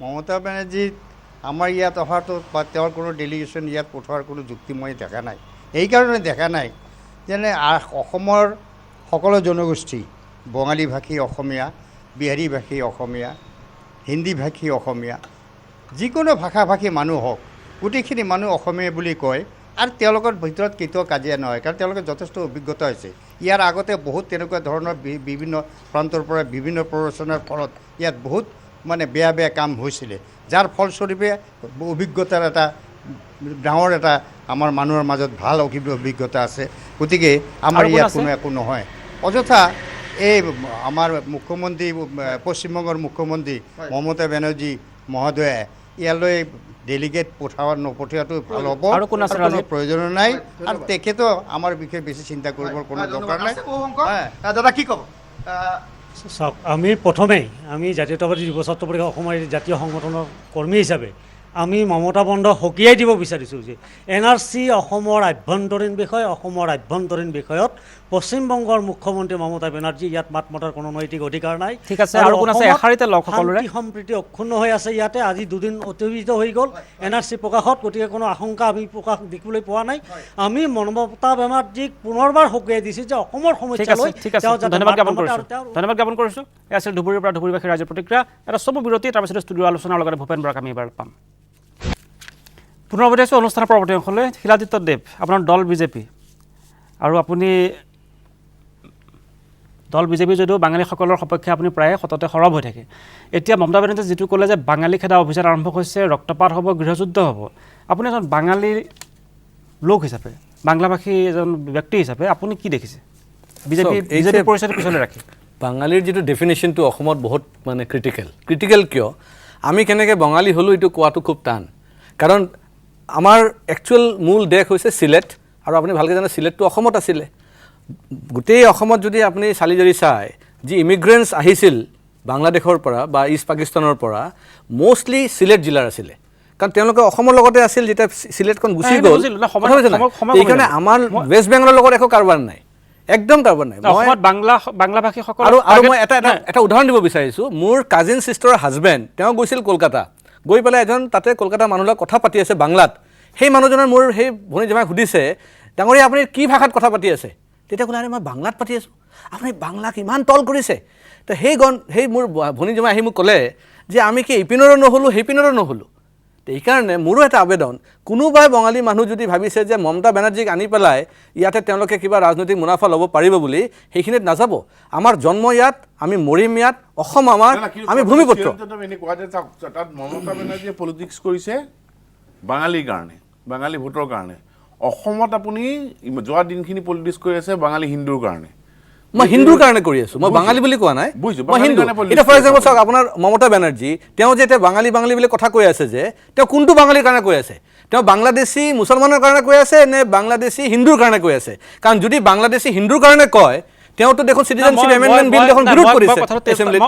মমতা বেনাৰ্জী আমাৰ ইয়াত অহাটো বা তেওঁৰ কোনো ডেলিগেশ্যন ইয়াত পঠোৱাৰ কোনো যুক্তি মই দেখা নাই এইকাৰণে দেখা নাই যেনে অসমৰ সকলো জনগোষ্ঠী বঙালী ভাষী অসমীয়া বিহাৰী ভাষী অসমীয়া হিন্দী ভাষী অসমীয়া যিকোনো ভাষা ভাষী মানুহ হওক গোটেইখিনি মানুহ অসমীয়া বুলি কয় আৰু তেওঁলোকৰ ভিতৰত কেতিয়াও কাজিয়া নহয় কাৰণ তেওঁলোকে যথেষ্ট অভিজ্ঞতা হৈছে ইয়াৰ আগতে বহুত তেনেকুৱা ধৰণৰ বিভিন্ন প্ৰান্তৰ পৰা বিভিন্ন প্ৰৰচনাৰ ফলত ইয়াত বহুত মানে বেয়া বেয়া কাম হৈছিলে যাৰ ফলস্বৰূপে অভিজ্ঞতাৰ এটা ডাঙৰ এটা আমাৰ মানুহৰ মাজত ভাল অভিজ্ঞতা আছে গতিকে আমাৰ ইয়াত কোনো একো নহয় অযথা এই আমাৰ মুখ্যমন্ত্ৰী পশ্চিমবংগৰ মুখ্যমন্ত্ৰী মমতা বেনাৰ্জী মহোদয়ে ইয়ালৈ ডেলিগেট নপঠিওৱাটো ভাল হ'ব আৰু কোনো প্ৰয়োজন নাই আৰু তেখেতো আমাৰ বিষয়ে বেছি চিন্তা কৰিবৰ কোনো দৰকাৰ নাই দাদা কি ক'ব চাওক আমি প্ৰথমেই আমি জাতীয়তাবাদী যুৱ ছাত্ৰ পৰিষদ অসমৰ জাতীয় সংগঠনৰ কৰ্মী হিচাপে আমি মমতা বন্ধ সকীয়াই দিব বিচাৰিছোঁ যে NRC অসমৰ আভ্যন্তৰীণ বিষয় অসমৰ আভ্যন্তৰীণ বিষয়ত পশ্চিমবংগৰ মুখ্যমন্ত্ৰী মমতা বেনাৰ্জী ইয়াত মাত মতাৰ কোনো নৈতিক অধিকাৰ নাই ঠিক আছে আৰু কোন আছে এখাৰিতে লগ সকলোৰে শান্তি সম্প্ৰীতি অক্ষুণ্ণ হৈ আছে ইয়াতে আজি দুদিন অতিবাহিত হৈ গ'ল NRC প্ৰকাশত গতিকে কোনো আশংকা আমি প্ৰকাশ দেখিবলৈ পোৱা নাই আমি মমতা বেনাৰ্জীক পুনৰবাৰ সকীয়াই দিছোঁ যে অসমৰ সমস্যালৈ ধন্যবাদ জ্ঞাপন কৰিছোঁ এয়া আছিল ধুবুৰীৰ পৰা ধুবুৰীবাসী ৰাইজৰ প্ৰতিক্ৰিয়া এটা চমু বিৰতি তাৰপিছত ষ্টুডিঅ' আলোচনাৰ লগতে ভূপেন বৰাক আমি এবাৰ পাম পুনৰ উভতাইছোঁ অনুষ্ঠানৰ পৰৱৰ্তী অংশলৈ শিলাদিত্য দেৱ আপোনাৰ দল বিজেপি আৰু আপুনি দল বিজেপি যদিও বাঙালীসকলৰ সপক্ষে আপুনি প্ৰায়ে সততে সৰব হৈ থাকে এতিয়া মমতা বেনাৰ্জীয়ে যিটো ক'লে যে বাঙালী খেদা অভিযান আৰম্ভ হৈছে ৰক্তপাত হ'ব গৃহযুদ্ধ হ'ব আপুনি এজন বাঙালী লোক হিচাপে বাংলাভাষী এজন ব্যক্তি হিচাপে আপুনি কি দেখিছে বিজেপি পৰিচয়টো পিছলৈ ৰাখি বাঙালীৰ যিটো ডেফিনেশ্যনটো অসমত বহুত মানে ক্ৰিটিকেল কিয় আমি কেনেকৈ বঙালী হ'লোঁ এইটো কোৱাটো খুব টান কাৰণ আমাৰ একচুৱেল মূল দেশ হৈছে চিলেট আৰু আপুনি ভালকৈ জানে চিলেটটো অসমত আছিলে গোটেই অসমত যদি আপুনি চালি জাৰি চায় যি ইমিগ্ৰেণ্টছ আহিছিল বাংলাদেশৰ পৰা বা ইষ্ট পাকিস্তানৰ পৰা মোষ্টলি চিলেট জিলাৰ আছিলে কাৰণ তেওঁলোকে অসমৰ লগতে আছিল যেতিয়া চিলেটখন গুচি গ'ল সেইকাৰণে আমাৰ ৱেষ্ট বেংগলৰ লগত একো কাৰোবাৰ নাই একদম কাৰোবাৰ নাই বাংলাভাষীসকল আৰু মই এটা উদাহৰণ দিব বিচাৰিছোঁ মোৰ কাজিন ছিষ্টাৰৰ হাজবেণ্ড তেওঁ গৈছিল কলকাতা গৈ পেলাই এজন তাতে কলকাতা মানুহৰ লগত কথা পাতি আছে বাংলাত সেই মানুহজনৰ মোৰ সেই ভনী জমাই সুধিছে ডাঙৰীয়া আপুনি কি ভাষাত কথা পাতি আছে তেতিয়া ক'লে আৰে মই বাংলাত পাতি আছোঁ আপুনি বাংলাক ইমান তল কৰিছে তো সেই মোৰ ভনী জমাই আহি মোক ক'লে যে আমি কি ইপিনৰো নহ'লোঁ সেইপিনৰো নহ'লোঁ এইকাৰণে মোৰো এটা আবেদন কোনোবাই বঙালী মানুহ যদি ভাবিছে যে মমতা বেনাৰ্জীক আনি পেলাই ইয়াতে তেওঁলোকে কিবা ৰাজনৈতিক মুনাফা ল'ব পাৰিব বুলি সেইখিনিত নাযাব আমাৰ জন্ম ইয়াত আমি মৰিম ইয়াত অসম আমাৰ আমি ভূমিপুত্ৰ তাত মমতা বেনাৰ্জীয়ে পলিটিক্স কৰিছে বাঙালীৰ কাৰণে বাঙালী ভোটৰ কাৰণে অসমত আপুনি যোৱা দিনখিনি পলিটিক্স কৰি আছে বাঙালী হিন্দুৰ কাৰণে মই হিন্দুৰ কাৰণে কৰি আছোঁ মই বাঙালী বুলি কোৱা নাই মই হিন্দু এতিয়া ফৰ এক্সাম্পল চাওক আপোনাৰ মমতা বেনাৰ্জী তেওঁ যে এতিয়া বাঙালী বুলি কথা কৈ আছে যে তেওঁ কোনটো বাঙালীৰ কাৰণে কৈ আছে তেওঁ বাংলাদেশী মুছলমানৰ কাৰণে কৈ আছে নে বাংলাদেশী হিন্দুৰ কাৰণে কৈ আছে কাৰণ যদি বাংলাদেশী হিন্দুৰ কাৰণে কয় তেওঁতো দেখোন চিটিজেনশ্বিপ এমেণ্ডমেণ্ট বিল দেখোন বিৰোধ কৰিছে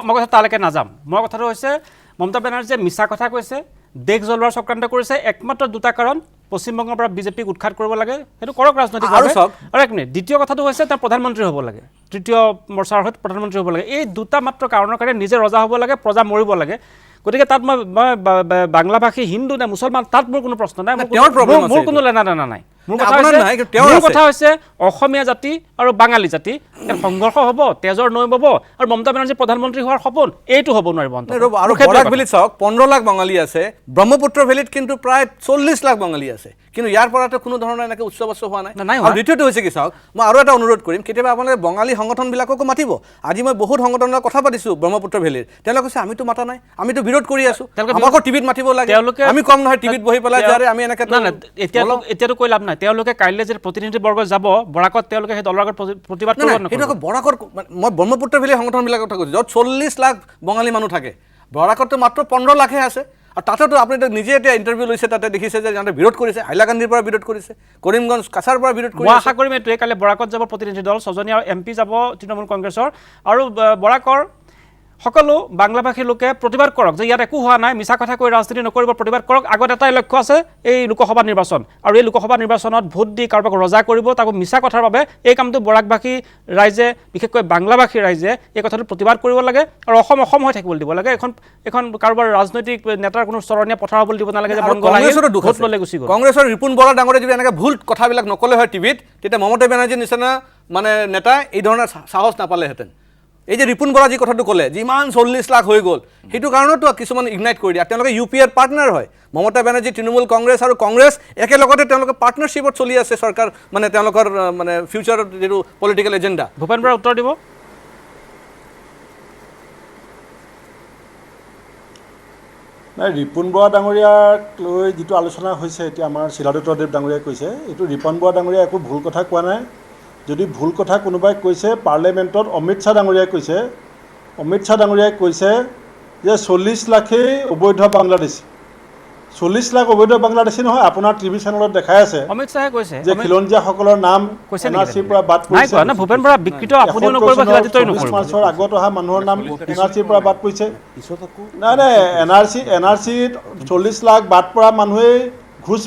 মই কথা তালৈকে নাযাম মই কথাটো হৈছে মমতা বেনাৰ্জীয়ে মিছা কথা কৈছে দেশ জ্বলোৱাৰ চক্ৰান্ত কৰিছে একমাত্ৰ দুটা কাৰণ পশ্চিমবংগৰ পৰা বিজেপিক উৎখাত কৰিব লাগে সেইটো কৰক ৰাজনৈতিকভাৱে আৰু এক মিনিট দ্বিতীয় কথাটো হৈছে তেওঁ প্ৰধানমন্ত্ৰী হ'ব লাগে তৃতীয় মৰ্চাৰ সৈতে প্ৰধানমন্ত্ৰী হ'ব লাগে এই দুটা মাত্ৰ কাৰণৰ কাৰণে নিজে ৰজা হ'ব লাগে প্ৰজা মৰিব লাগে গতিকে তাত মই বাংলাভাষী হিন্দু নে মুছলমান তাত মোৰ কোনো প্ৰশ্ন নাই মোৰ কোনো লেনা দেনা নাই মোৰ কথা হৈছে অসমীয়া জাতি আৰু বাঙালী জাতি সংঘৰ্ষ হ'ব তেজৰ নৈ বব আৰু মমতা বেনাৰ্জী প্ৰধানমন্ত্ৰী হোৱাৰ সপোন এইটো হ'ব নোৱাৰিব আৰু বৰাক ভেলীত চাওক 15 লাখ বাঙালী আছে ব্ৰহ্মপুত্ৰ ভেলীত কিন্তু প্ৰায় 40 লাখ বাঙালী আছে কিন্তু ইয়াৰ পৰাতো কোনো ধৰণৰ এনেকৈ উৎসৱ হোৱা নাই আৰু দ্বিতীয়টো হৈছে কি চাওক মই আৰু এটা অনুৰোধ কৰিম কেতিয়াবা আপোনালোকে বঙালী সংগঠনবিলাককো মাতিব আজি মই বহুত সংগঠনৰ কথা পাতিছোঁ ব্ৰহ্মপুত্ৰ ভেলীৰ তেওঁলোকে কৈছে আমিতো মাতা নাই আমিতো বিৰোধ কৰি আছোঁ আমাকো টিভিত মাতিব লাগে আমি কম নহয় টিভিত বহি পেলাই যে আমি এনেকৈ এতিয়াতো কৈ লাভ নাই তেওঁলোকে কাইলৈ যে প্ৰতিনিধিবৰ্গ যাব বৰাকত তেওঁলোকে সেই দলৰ আগত প্ৰতিবাদ কৰিব সেইটো বৰাকৰ মই ব্ৰহ্মপুত্ৰ ভেলী সংগঠনবিলাকৰ কথা কৈছোঁ য'ত 40 লাখ বঙালী মানুহ থাকে বৰাকততো মাত্ৰ 15 লাখহে আছে আৰু তাতেতো আপুনি নিজে এতিয়া ইণ্টাৰভিউ লৈছে তাতে দেখিছে যে সিহঁতে বিৰোধ কৰিছে হাইলাকান্দিৰ পৰা বিৰোধ কৰিছে কৰিমগঞ্জ কাছাৰ পৰা বিৰোধ কৰিছে মই আশা কৰিম এইটোৱে কাইলৈ বৰাকত যাব প্ৰতিনিধি দল 6 জনীয়া MP যাব তৃণমূল কংগ্ৰেছৰ আৰু বৰাকৰ সকলো বাংলাভাষী লোকে প্ৰতিবাদ কৰক যে ইয়াত একো হোৱা নাই মিছা কথা কৈ ৰাজনীতি নকৰিব প্ৰতিবাদ কৰক আগত এটাই লক্ষ্য আছে এই লোকসভা নিৰ্বাচন আৰু এই লোকসভা নিৰ্বাচনত ভোট দি কাৰোবাক ৰজা কৰিব তাকো মিছা কথাৰ বাবে এই কামটো বৰাকভাষী ৰাইজে বিশেষকৈ বাংলাভাষী ৰাইজে এই কথাটো প্ৰতিবাদ কৰিব লাগে আৰু অসম হৈ থাকিবলৈ দিব লাগে এখন কাৰোবাৰ ৰাজনৈতিক নেতাৰ কোনো চৰণীয়া পথাৰ হ'বলৈ দিব নালাগে যে ভোট ল'লে গুচি গ'ল কংগ্ৰেছৰ ৰিপুণ বৰা ডাঙৰে যদি এনেকৈ ভুল কথাবিলাক নকলে হয় টিভিত তেতিয়া মমতা বেনাৰ্জীৰ নিচিনা মানে নেতা এই ধৰণৰ সাহস নাপালেহেঁতেন এই যে ৰিপুণ বৰা যি কথাটো ক'লে যে ইমান 40 লাখ হৈ গ'ল সেইটো কাৰণতো কিছুমান ইগনাইট কৰি দিয়া তেওঁলোকে UPAৰ পাৰ্টনাৰ হয় মমতা বেনাৰ্জী তৃণমূল কংগ্ৰেছ আৰু কংগ্ৰেছ একেলগতে তেওঁলোকে পাৰ্টনাৰশ্বিপত চলি আছে চৰকাৰ মানে তেওঁলোকৰ মানে ফিউচাৰ যিটো পলিটিকেল এজেণ্ডা ভূপেন বৰা উত্তৰ দিব নাই ৰিপুণ বৰা ডাঙৰীয়াক লৈ যিটো আলোচনা হৈছে এতিয়া আমাৰ শিলাদত্তদেৱ ডাঙৰীয়াই কৈছে এইটো ৰিপুণ বৰা ডাঙৰীয়াই একো ভুল কথা কোৱা নাই যদি ভুল কথা কোনোবাই কৈছে পাৰ্লিয়ামেণ্টত অমিত শ্বাহ ডাঙৰীয়াই কৈছে যে 40 লাখেই অবৈধ বাংলাদেশী 40 লাখ অবৈধ বাংলাদেশী নহয় আপোনাৰ টিভি চেনেলত দেখাই আছে অমিত শ্বাহে কৈছে যে খিলঞ্জীয়াসকলৰ নাম NRCৰ পৰা বাদ পৰিছে নাই ভূপেন বৰা বিকৃত আপুনিও নকৰিব খিলাদিতই নকৰিব মাৰ্চৰ আগত অহা মানুহৰ নাম NRCৰ পৰা বাদ পৰিছে নাই NRCত 40 লাখ বাদ পৰা মানুহে ঘুষ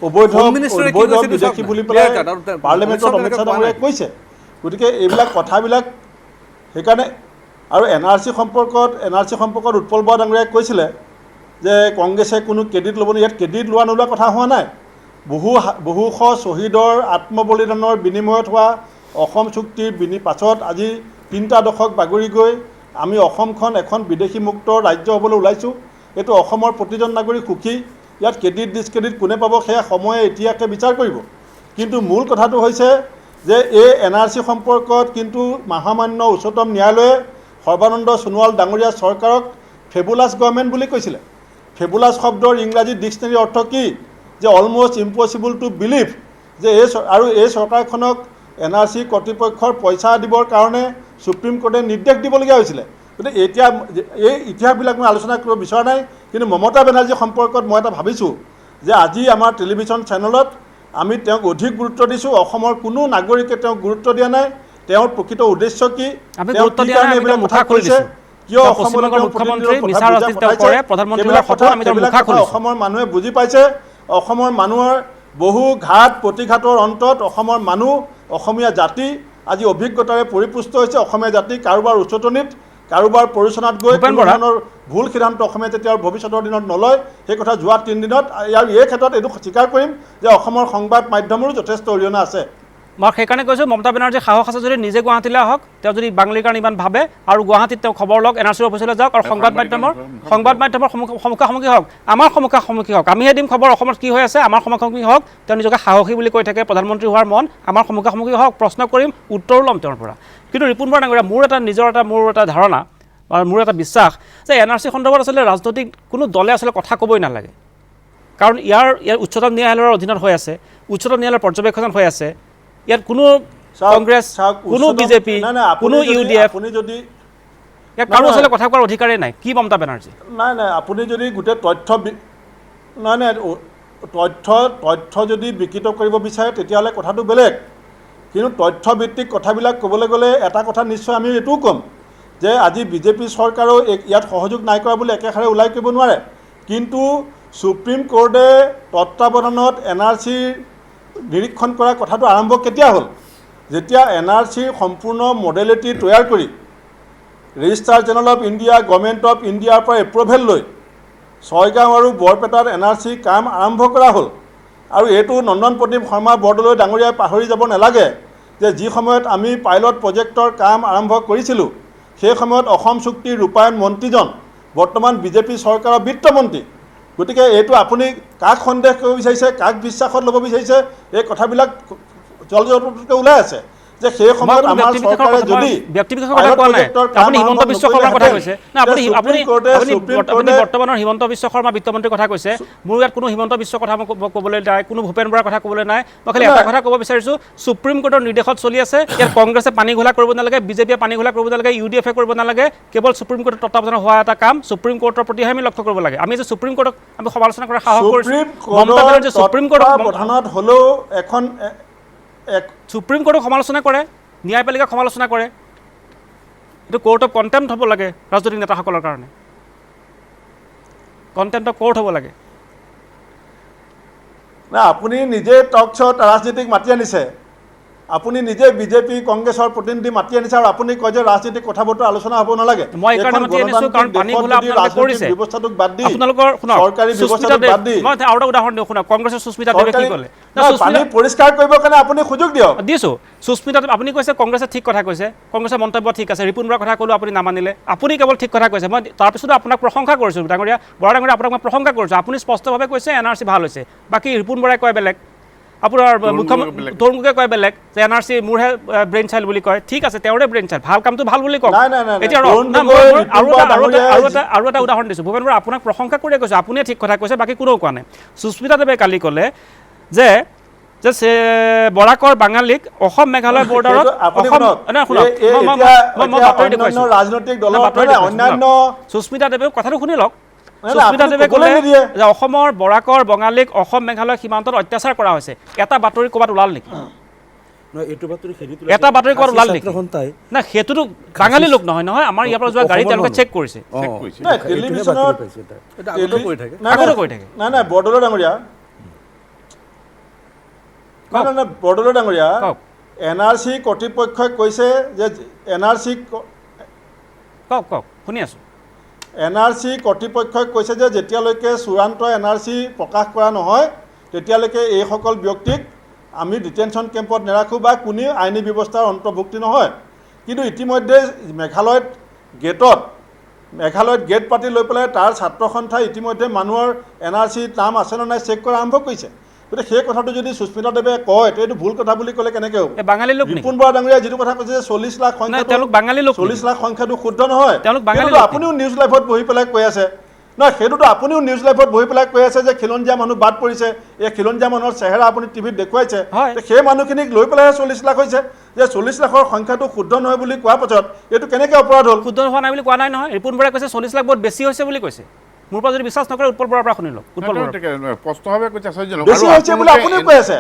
অবৈধ বিদেশী বুলি পেলাই পাৰ্লিয়ামেণ্টত অমিত শ্বাহ ডাঙৰীয়াই কৈছে গতিকে এইবিলাক কথাবিলাক সেইকাৰণে আৰু NRC সম্পৰ্কত উৎপল বৰা ডাঙৰীয়াই কৈছিলে যে কংগ্ৰেছে কোনো ক্ৰেডিট ল'ব ইয়াত ক্ৰেডিট লোৱা নোলোৱা কথা হোৱা নাই বহুশ শ্বহীদৰ আত্মবলিদানৰ বিনিময়ত হোৱা অসম চুক্তিৰ পাছত আজি 3টা দশক বাগৰি গৈ আমি অসমখন এখন বিদেশীমুক্ত ৰাজ্য হ'বলৈ ওলাইছোঁ এইটো অসমৰ প্ৰতিজন নাগৰিক সুখী ইয়াত ক্ৰেডিট ডিছক্ৰেডিট কোনে পাব সেয়া সময়ে এতিয়াকে বিচাৰ কৰিব কিন্তু মূল কথাটো হৈছে যে এই NRC সম্পৰ্কত কিন্তু মহামান্য উচ্চতম ন্যায়ালয়ে সৰ্বানন্দ সোণোৱাল ডাঙৰীয়া চৰকাৰক ফেবুলাছ গভৰ্ণমেণ্ট বুলি কৈছিলে ফেবুলাছ শব্দৰ ইংৰাজী ডিক্সনেৰী অৰ্থ কি যে অলমষ্ট ইম্পচিবল টু বিলিভ যে এই চৰকাৰখনক NRC কৰ্তৃপক্ষৰ পইচা দিবৰ কাৰণে সুপ্ৰিম কোৰ্টে নিৰ্দেশ দিবলগীয়া হৈছিলে গতিকে এতিয়া এই ইতিহাসবিলাক মই আলোচনা কৰিব বিচৰা নাই কিন্তু মমতা বেনাৰ্জী সম্পৰ্কত মই এটা ভাবিছোঁ যে আজি আমাৰ টেলিভিশ্যন চেনেলত আমি তেওঁক অধিক গুৰুত্ব দিছোঁ অসমৰ কোনো নাগৰিকে তেওঁক গুৰুত্ব দিয়া নাই তেওঁৰ প্ৰকৃত উদ্দেশ্য কি, আমি তেওঁ গুৰুত্ব কি দিয়া নাই, কাৰণে আমি এইবিলাক মুখা কথা খুলি কৈছে, দিছোঁ। কিয় তেওঁ অসমলৈ পশ্চিমবংগৰ তেওঁ মুখ্যমন্ত্ৰী প্ৰতিনিধিত্ব মিছা কথা ৰাজনীতি তেওঁ পঠাইছে, কৰে, প্ৰধানমন্ত্ৰী সেইবিলাক হোৱাৰ ফটো আমি তেওঁৰ সেইবিলাক মুখা কথা খুলিছোঁ। অসমৰ মানুহে বুজি পাইছে। অসমৰ মানুহৰ বহু ঘাট প্ৰতিঘাতৰ অন্তত অসমৰ মানুহ, অসমীয়া জাতি আজি অভিজ্ঞতাৰে পৰিপুষ্ট হৈছে। অসমীয়া জাতি কাৰোবাৰ উচতনিত, কাৰোবাৰ পৰিচালনাত গৈ কোনো ধৰণৰ ভুল সিদ্ধান্ত অসমীয়া যেতিয়া ভৱিষ্যতৰ দিনত নলয়, সেই কথা যোৱা 3 দিনত আৰু এই ক্ষেত্ৰত এইটো স্বীকাৰ কৰিম যে অসমৰ সংবাদ মাধ্যমৰো যথেষ্ট অৰিহণা আছে। মই সেইকাৰণে কৈছোঁ মমতা বেনাৰ্জীৰ সাহস আছে যদি নিজে গুৱাহাটীলৈ আহক, তেওঁ যদি বাঙালীৰ কাৰণে ইমান ভাবে, আৰু গুৱাহাটীত তেওঁ খবৰ লওক, NRCৰ অফিচলৈ যাওক, আৰু সংবাদ মাধ্যমৰ সন্মুখাসন্মুখী হওক, আমাৰ সন্মুখাসন্মুখী হওক। আমিহে দিম খবৰ অসমত কি হৈ আছে, আমাৰ সন্মুখাসন্মুখী হওক। তেওঁ নিজকে সাহসী বুলি কৈ থাকে, প্ৰধানমন্ত্ৰী হোৱাৰ মন, আমাৰ সন্মুখাসন্মুখী হওক, প্ৰশ্ন কৰিম, উত্তৰো ল'ম তেওঁৰ পৰা। কিন্তু ৰিপুণ বৰা ডাঙৰীয়া, মোৰ এটা ধাৰণা বা মোৰ এটা বিশ্বাস যে NRC সন্দৰ্ভত আচলতে ৰাজনৈতিক কোনো দলে আচলতে কথা ক'বই নালাগে। কাৰণ ইয়াৰ উচ্চতম ন্যায়ালয়ৰ অধীনত হৈ আছে, উচ্চতম ন্যায়ালয়ৰ পৰ্যবেক্ষণ হৈ আছে। ইয়াত কোনো কংগ্ৰেছ, কোনো বিজেপি, কোনো UDF, ইয়াত কাৰো আচলতে কথা কোৱাৰ অধিকাৰেই নাই। কি মমতা বেনাৰ্জী? নাই, আপুনি যদি গোটেই তথ্য যদি বিকৃত কৰিব বিচাৰে তেতিয়াহ'লে কথাটো বেলেগ। কিন্তু তথ্যভিত্তিক কথাবিলাক ক'বলৈ গ'লে এটা কথা নিশ্চয় আমি এইটোও ক'ম যে আজি বিজেপি চৰকাৰেও ইয়াত সহযোগ নাই কৰা বুলি একেষাৰে ওলাই কৰিব নোৱাৰে। কিন্তু সুপ্ৰিম কোৰ্টে তত্বাৱধানত NRC নিৰীক্ষণ কৰা কথাটো আৰম্ভ কেতিয়া হ'ল? যেতিয়া NRCৰ সম্পূৰ্ণ মডেলিটি তৈয়াৰ কৰি registrar general of India, government of ইণ্ডিয়াৰ পৰা এপ্ৰুভেল লৈ ছয়গাঁও আৰু বৰপেটাত NRC কাম আৰম্ভ কৰা হ'ল। আৰু এইটো নন্দন প্ৰদীপ শৰ্মা বৰদলৈ ডাঙৰীয়াই পাহৰি যাব নালাগে যে যি সময়ত আমি পাইলট প্ৰজেক্টৰ কাম আৰম্ভ কৰিছিলোঁ সেই সময়ত অসম চুক্তিৰ ৰূপায়ণ মন্ত্ৰীজন বৰ্তমান বিজেপি চৰকাৰৰ বিত্তমন্ত্ৰী। গতিকে এইটো আপুনি কাক সন্দেহ কৰিব বিচাৰিছে, কাক বিশ্বাসত ল'ব বিচাৰিছে, এই কথাবিলাক জলজলকৈ ওলাই আছে যে সেই সময়ত আমাৰ চৰকাৰে যদি আপুনি হিমন্ত বিশ্ব শৰ্মাৰ কথা কৈছে, আপুনি বৰ্তমানৰ হিমন্ত বিশ্ব শৰ্মা বিত্তমন্ত্ৰীৰ কথা কৈছে। মোৰ ইয়াত কোনো হিমন্ত বিশ্ব কথা মই ক'বলৈ নাই, কোনো ভূপেন বৰাৰ কথা ক'বলৈ নাই। মই খালি এটা কথা ক'ব বিচাৰিছোঁ, সুপ্ৰিম কোৰ্টৰ নিৰ্দেশত চলি আছে। ইয়াত কংগ্ৰেছে পানী ঘোলা কৰিব নালাগে, বিজেপিয়ে পানী ঘোলা কৰিব নালাগে, UDF কৰিব নালাগে। কেৱল সুপ্ৰিম কোৰ্টৰ তত্বাৱধানত হোৱা এটা কাম সুপ্ৰিম কোৰ্টৰ প্ৰতিহে আমি লক্ষ্য কৰিব লাগে। আমি যে সুপ্ৰিম কোৰ্টক আমি সমালোচনা কৰাৰ সাহস কৰিছোঁ, মমতা বেনাৰ্জী সুপ্ৰিম কোৰ্টত হ'লেও এখন সুপ্ৰিম কোৰ্টক সমালোচনা কৰে, ন্যায়পালিকাক সমালোচনা কৰে। এইটো কোৰ্ট অফ কণ্টেম্প্ট হ'ব লাগে ৰাজনৈতিক নেতাসকলৰ কাৰণে, কণ্টেম্প্ট অফ কোৰ্ট হ'ব লাগে। না, আপুনি নিজে টক শ্ব'ত ৰাজনীতিক মাতি আনিছে, আপুনি নিজে বিজেপি কংগ্ৰেছৰ প্ৰতিনিধি মাতি আনিছে, আৰু আপুনি কয় যে ৰাজনীতিক কথা বতৰা আলোচনা হ'ব নালাগে। মই এইকাৰণে মাতি আনিছোঁ কাৰণ পানী ঘোলা আপোনালোকে কৰিছে। ব্যৱস্থাটোক বাদ দি আপোনালোকৰ চৰকাৰী ব্যৱস্থাটোক বাদ দি মই আৰু এটা উদাহৰণ দিওঁ, শুনক। কংগ্ৰেছৰ সুস্মিতা দেৱে কি ক'লে? পানী পৰিষ্কাৰ কৰিবৰ কাৰণে আপুনি সুযোগ দিয়ক। দিছোঁ সুস্মিতা, আপুনি কৈছে কংগ্ৰেছে ঠিক কথা কৈছে, কংগ্ৰেছৰ মন্তব্য ঠিক আছে। ৰিপুণ বৰাৰ কথা ক'লোঁ, আপুনি নামানিলে। আপুনি কেৱল ঠিক কথা কৈছে, মই তাৰপিছতো আপোনাক প্ৰশংসা কৰিছোঁ ডাঙৰীয়া, বৰা ডাঙৰীয়া, আপোনাক মই প্ৰশংসা কৰিছোঁ। আপুনি স্পষ্টভাৱে কৈছে NRC ভাল হৈছে, বাকী ৰিপুণ বৰাই কয় বেলেগ, আপোনাৰ মুখ্যমন্ত্ৰী তৰুণ গগৈয়ে কয় বেলেগ, যে NRC মোৰহে ব্ৰেইন চাইল্ড বুলি কয়। ঠিক আছে, তেওঁৰে ব্ৰেইন চাইল্ড, ভাল কামটো ভাল বুলি কওক। এতিয়া আৰু এটা উদাহৰণ দিছোঁ, ভূপেন বৰা আপোনাক প্ৰশংসা কৰিয়ে কৈছোঁ, আপুনিয়ে ঠিক কথা কৈছে, বাকী কোনেও কোৱা নাই। সুস্মিতা দেৱে কালি ক'লে যে বৰাকৰ বাঙালীক অসম মেঘালয় বৰ্ডাৰত সুস্মিতা দেৱে কথাটো শুনি লওক। সুস্মিতা দেৱে ক'লে যে অসমৰ বৰাকৰ বঙালীক অসম মেঘালয় সীমান্তত অত্যাচাৰ কৰা হৈছে। এটা বাতৰি ক'ৰবাত ওলাল নেকি? এটা বাতৰি ক'ৰবাত ওলাল নেকি? না, সেইটোতো বাঙালী লোক নহয় নহয়, আমাৰ ইয়াৰ পৰা যোৱা গাড়ী তেওঁলোকে চেক কৰিছে। নাই বৰদলৈ ডাঙৰীয়া, বৰদলৈ ডাঙৰীয়া, NRC কৰ্তৃপক্ষই কৈছে যে NRC শুনি আছোঁ। NRC কৰ্তৃপক্ষই কৈছে যে যেতিয়ালৈকে চূড়ান্ত NRC প্ৰকাশ কৰা নহয় তেতিয়ালৈকে এইসকল ব্যক্তিক আমি ডিটেনশ্যন কেম্পত নাৰাখোঁ বা কোনো আইনী ব্যৱস্থাৰ অন্তৰ্ভুক্তি নহয়। কিন্তু ইতিমধ্যে মেঘালয়ত গেট পাতি লৈ পেলাই তাৰ ছাত্ৰ সন্থাই ইতিমধ্যে মানুহৰ NRC নাম আছেনে নাই চেক কৰা আৰম্ভ কৰিছে। গতিকে সেই কথাটো যদি সুস্মিতা দেৱে কয় এইটো ভুল কথা বুলি ক'লে কেনেকৈ হ'ব? ৰিপুণ বৰা ডাঙৰীয়া যিটো কথা কৈছে যে 40 লাখ সংখ্যাটো শুদ্ধ নহয়, আপুনিও নিউজ লাইভত বহি পেলাই কৈ আছে নহয়, সেইটোতো আপুনিও নিউজ লাইভত বহি পেলাই কৈ আছে যে খিলঞ্জীয়া মানুহ বাদ পৰিছে, এই খিলঞ্জীয়া মানুহৰ চেহেৰা আপুনি টিভিত দেখুৱাইছে, সেই মানুহখিনিক লৈ পেলাইহে 40 লাখ হৈছে। যে 40 লাখৰ সংখ্যাটো শুদ্ধ নহয় বুলি কোৱাৰ পাছত এইটো কেনেকৈ অপৰাধ হ'ল? শুদ্ধ হোৱা নাই বুলি কোৱা নাই নহয়, ৰিপুণ বৰাই কৈছে 40 লাখ বহুত বেছি হৈছে বুলি কৈছে। মোৰ পৰা যদি বিশ্বাস নকৰে উৎপল বৰাৰ পৰা শুনি লওক। স্পষ্টভাৱে কৈছে বেছি হৈছে বুলি আপুনি কৈ আছে,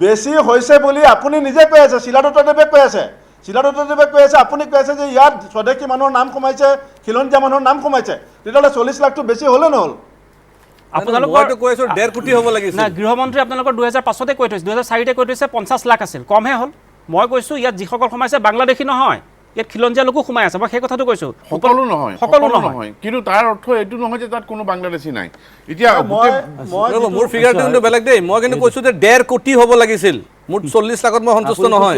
বেছি হৈছে বুলি আপুনি নিজে কৈ আছে, শিলাদত্ত দেৱে কৈ আছে। চিলাদত্তদেৱে কৈ আছে, আপুনি কৈ আছে যে ইয়াত স্বদেশী মানুহৰ নাম সোমাইছে, খিলঞ্জীয়া মানুহৰ নাম সোমাইছে, তেতিয়াহ'লে 40 লাখটো বেছি হ'লে নহ'ল? আপোনালোকৰ কৈ আছোঁ 1.5 কোটি হ'ব লাগিছিল। না, গৃহমন্ত্ৰী আপোনালোকৰ 2005তে কৈ থৈছে, 2004তে কৈ থৈছে 50 লাখ আছিল, কমহে হ'ল। মই কৈছোঁ ইয়াত যিসকল সোমাইছে বাংলাদেশী নহয়, ইয়াত খিলঞ্জীয়া লোকো সোমাই আছে, মই সেই কথাটো কৈছোঁ। সকলো নহয়, কিন্তু তাৰ অৰ্থ এইটো নহয় যে তাত কোনো বাংলাদেশী নাই। এতিয়া মোৰ ফিগাৰটো কিন্তু বেলেগ দেই, মই কিন্তু কৈছোঁ যে 1.5 কোটি হ'ব লাগিছিল। মোৰ 40 লাখত মই সন্তুষ্ট নহয়,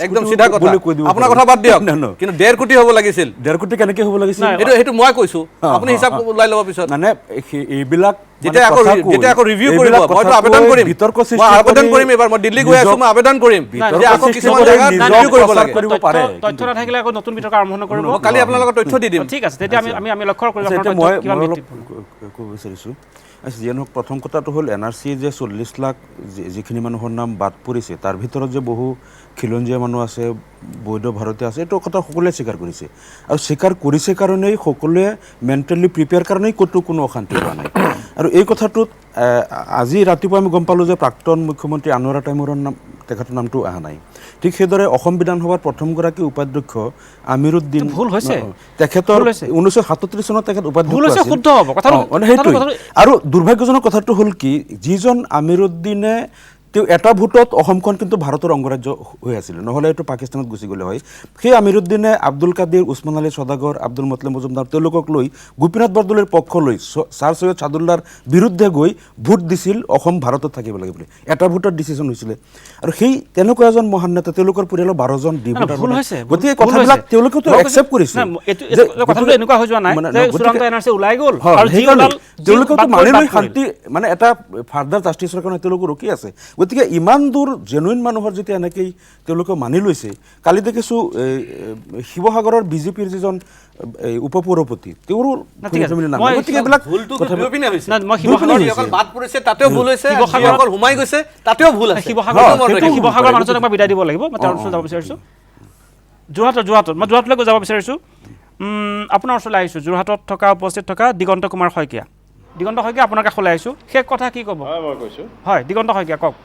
একদম চিধা কথা। আপোনাৰ কথা বাদ দিয়ক, কিন্তু 1.5 কোটি হ'ব লাগিছিল। 1.5 কোটি কেনেকৈ হ'ব লাগিছিল? সেইটো মই কৈছোঁ, আপুনি হিচাপ ওলাই ল'ব পিছত। মানে এইবিলাক যেতিয়া আকৌ ৰিভিউ কৰিব, মইতো আবেদন কৰিম, মই আবেদন কৰিম এবাৰ, মই দিল্লী গৈ আছোঁ, মই আবেদন কৰিম যে আকৌ কিছুমান জেগাত ৰিভিউ কৰিব লাগে। তথ্য নাথাকিলে আকৌ নতুন বিতৰ্ক আৰম্ভ নকৰিব। কালি আপোনালোকৰ তথ্য দি দিম। ঠিক আছে, তেতিয়া আমি লক্ষ্য কৰিম। মই ক'ব বিচাৰিছোঁ, যিয়ে নহওক প্ৰথম কথাটো হ'ল NRC যে 40 লাখ যিখিনি মানুহৰ নাম বাদ পৰিছে, তাৰ ভিতৰত যে বহু খিলঞ্জীয়া মানুহ আছে, বৈধ ভাৰতীয় আছে, এইটো কথা সকলোৱে স্বীকাৰ কৰিছে। আৰু স্বীকাৰ কৰিছে কাৰণেই সকলোৱে মেণ্টেলি প্ৰিপেয়াৰ কাৰণেই ক'তো কোনো অশান্তি হোৱা নাই। আৰু এই কথাটোত আজি ৰাতিপুৱা আমি গম পালোঁ যে প্ৰাক্তন মুখ্যমন্ত্ৰী আনোৱাৰা টাইমুৰৰ তেখেতৰ নামটো অহা নাই। ঠিক সেইদৰে অসম বিধানসভাৰ প্ৰথমগৰাকী উপাধ্যক্ষ আমিৰুদ্দিন, ভুল হৈছে তেখেতৰ 1937 চনত তেখেত উপাধ্যক্ষ আছিল। শুদ্ধ হ'ব কথাটো। আৰু দুৰ্ভাগ্যজনক কথাটো হ'ল কি, যিজন আমিৰুদ্দিনে তেওঁ এটা ভোটত অসমখন কিন্তু ভাৰতৰ অংগৰাজ্য হৈ আছিলে, নহ'লে এইটো পাকিস্তানত গুচি গ'লে হয়। সেই আমিৰুদ্দিনে আব্দুল কাদিৰ, উছমান আলী ছদাগৰ, আব্দুল মতলেব মজুমদাৰ তেওঁলোকক লৈ গোপীনাথ বৰদলৈৰ পক্ষ লৈ ছাৰ সৈয়দ ছাদুল্লাৰ বিৰুদ্ধে গৈ ভোট দিছিল অসম ভাৰতত থাকিব লাগে বুলি। এটা ভোটত ডিচিশ্যন হৈছিলে। আৰু সেই তেনেকুৱা এজন মহান নেতা, তেওঁলোকৰ পৰিয়ালৰ 12 জন ডিভোটাৰ, গতিকে কথাবিলাক তেওঁলোকেতো একচেপ্ট কৰিছে। কথাটো এনেকুৱা হৈ যোৱা নাই যে চূড়ান্ত NRC ওলাই গ'ল আৰু তেওঁলোকেতো মানি লৈ শান্তি, মানে এটা ফাৰ্দাৰ জাষ্টিছৰ কাৰণে তেওঁলোকে ৰখি আছে। গতিকে ইমান দূৰ জেনুইন মানুহৰ যেতিয়া এনেকেই তেওঁলোকে মানি লৈছে, কালি দেখিছোঁ শিৱসাগৰৰ বিজেপিৰ যিজন উপপৌৰপতি, তেওঁৰো শিৱসাগৰৰ মানুহজনক মই বিদায় দিব লাগিব। মই তেওঁৰ ওচৰত যাব বিচাৰিছোঁ, যোৰহাটলৈ যাব বিচাৰিছোঁ। আপোনাৰ ওচৰলৈ আহিছোঁ, যোৰহাটত উপস্থিত থকা দিগন্ত কুমাৰ শইকীয়া। দিগন্ত শইকীয়া, আপোনাৰ কাষলৈ আহিছোঁ। শেষ কথা কি ক'ব? হয়, দিগন্ত শইকীয়া কওক।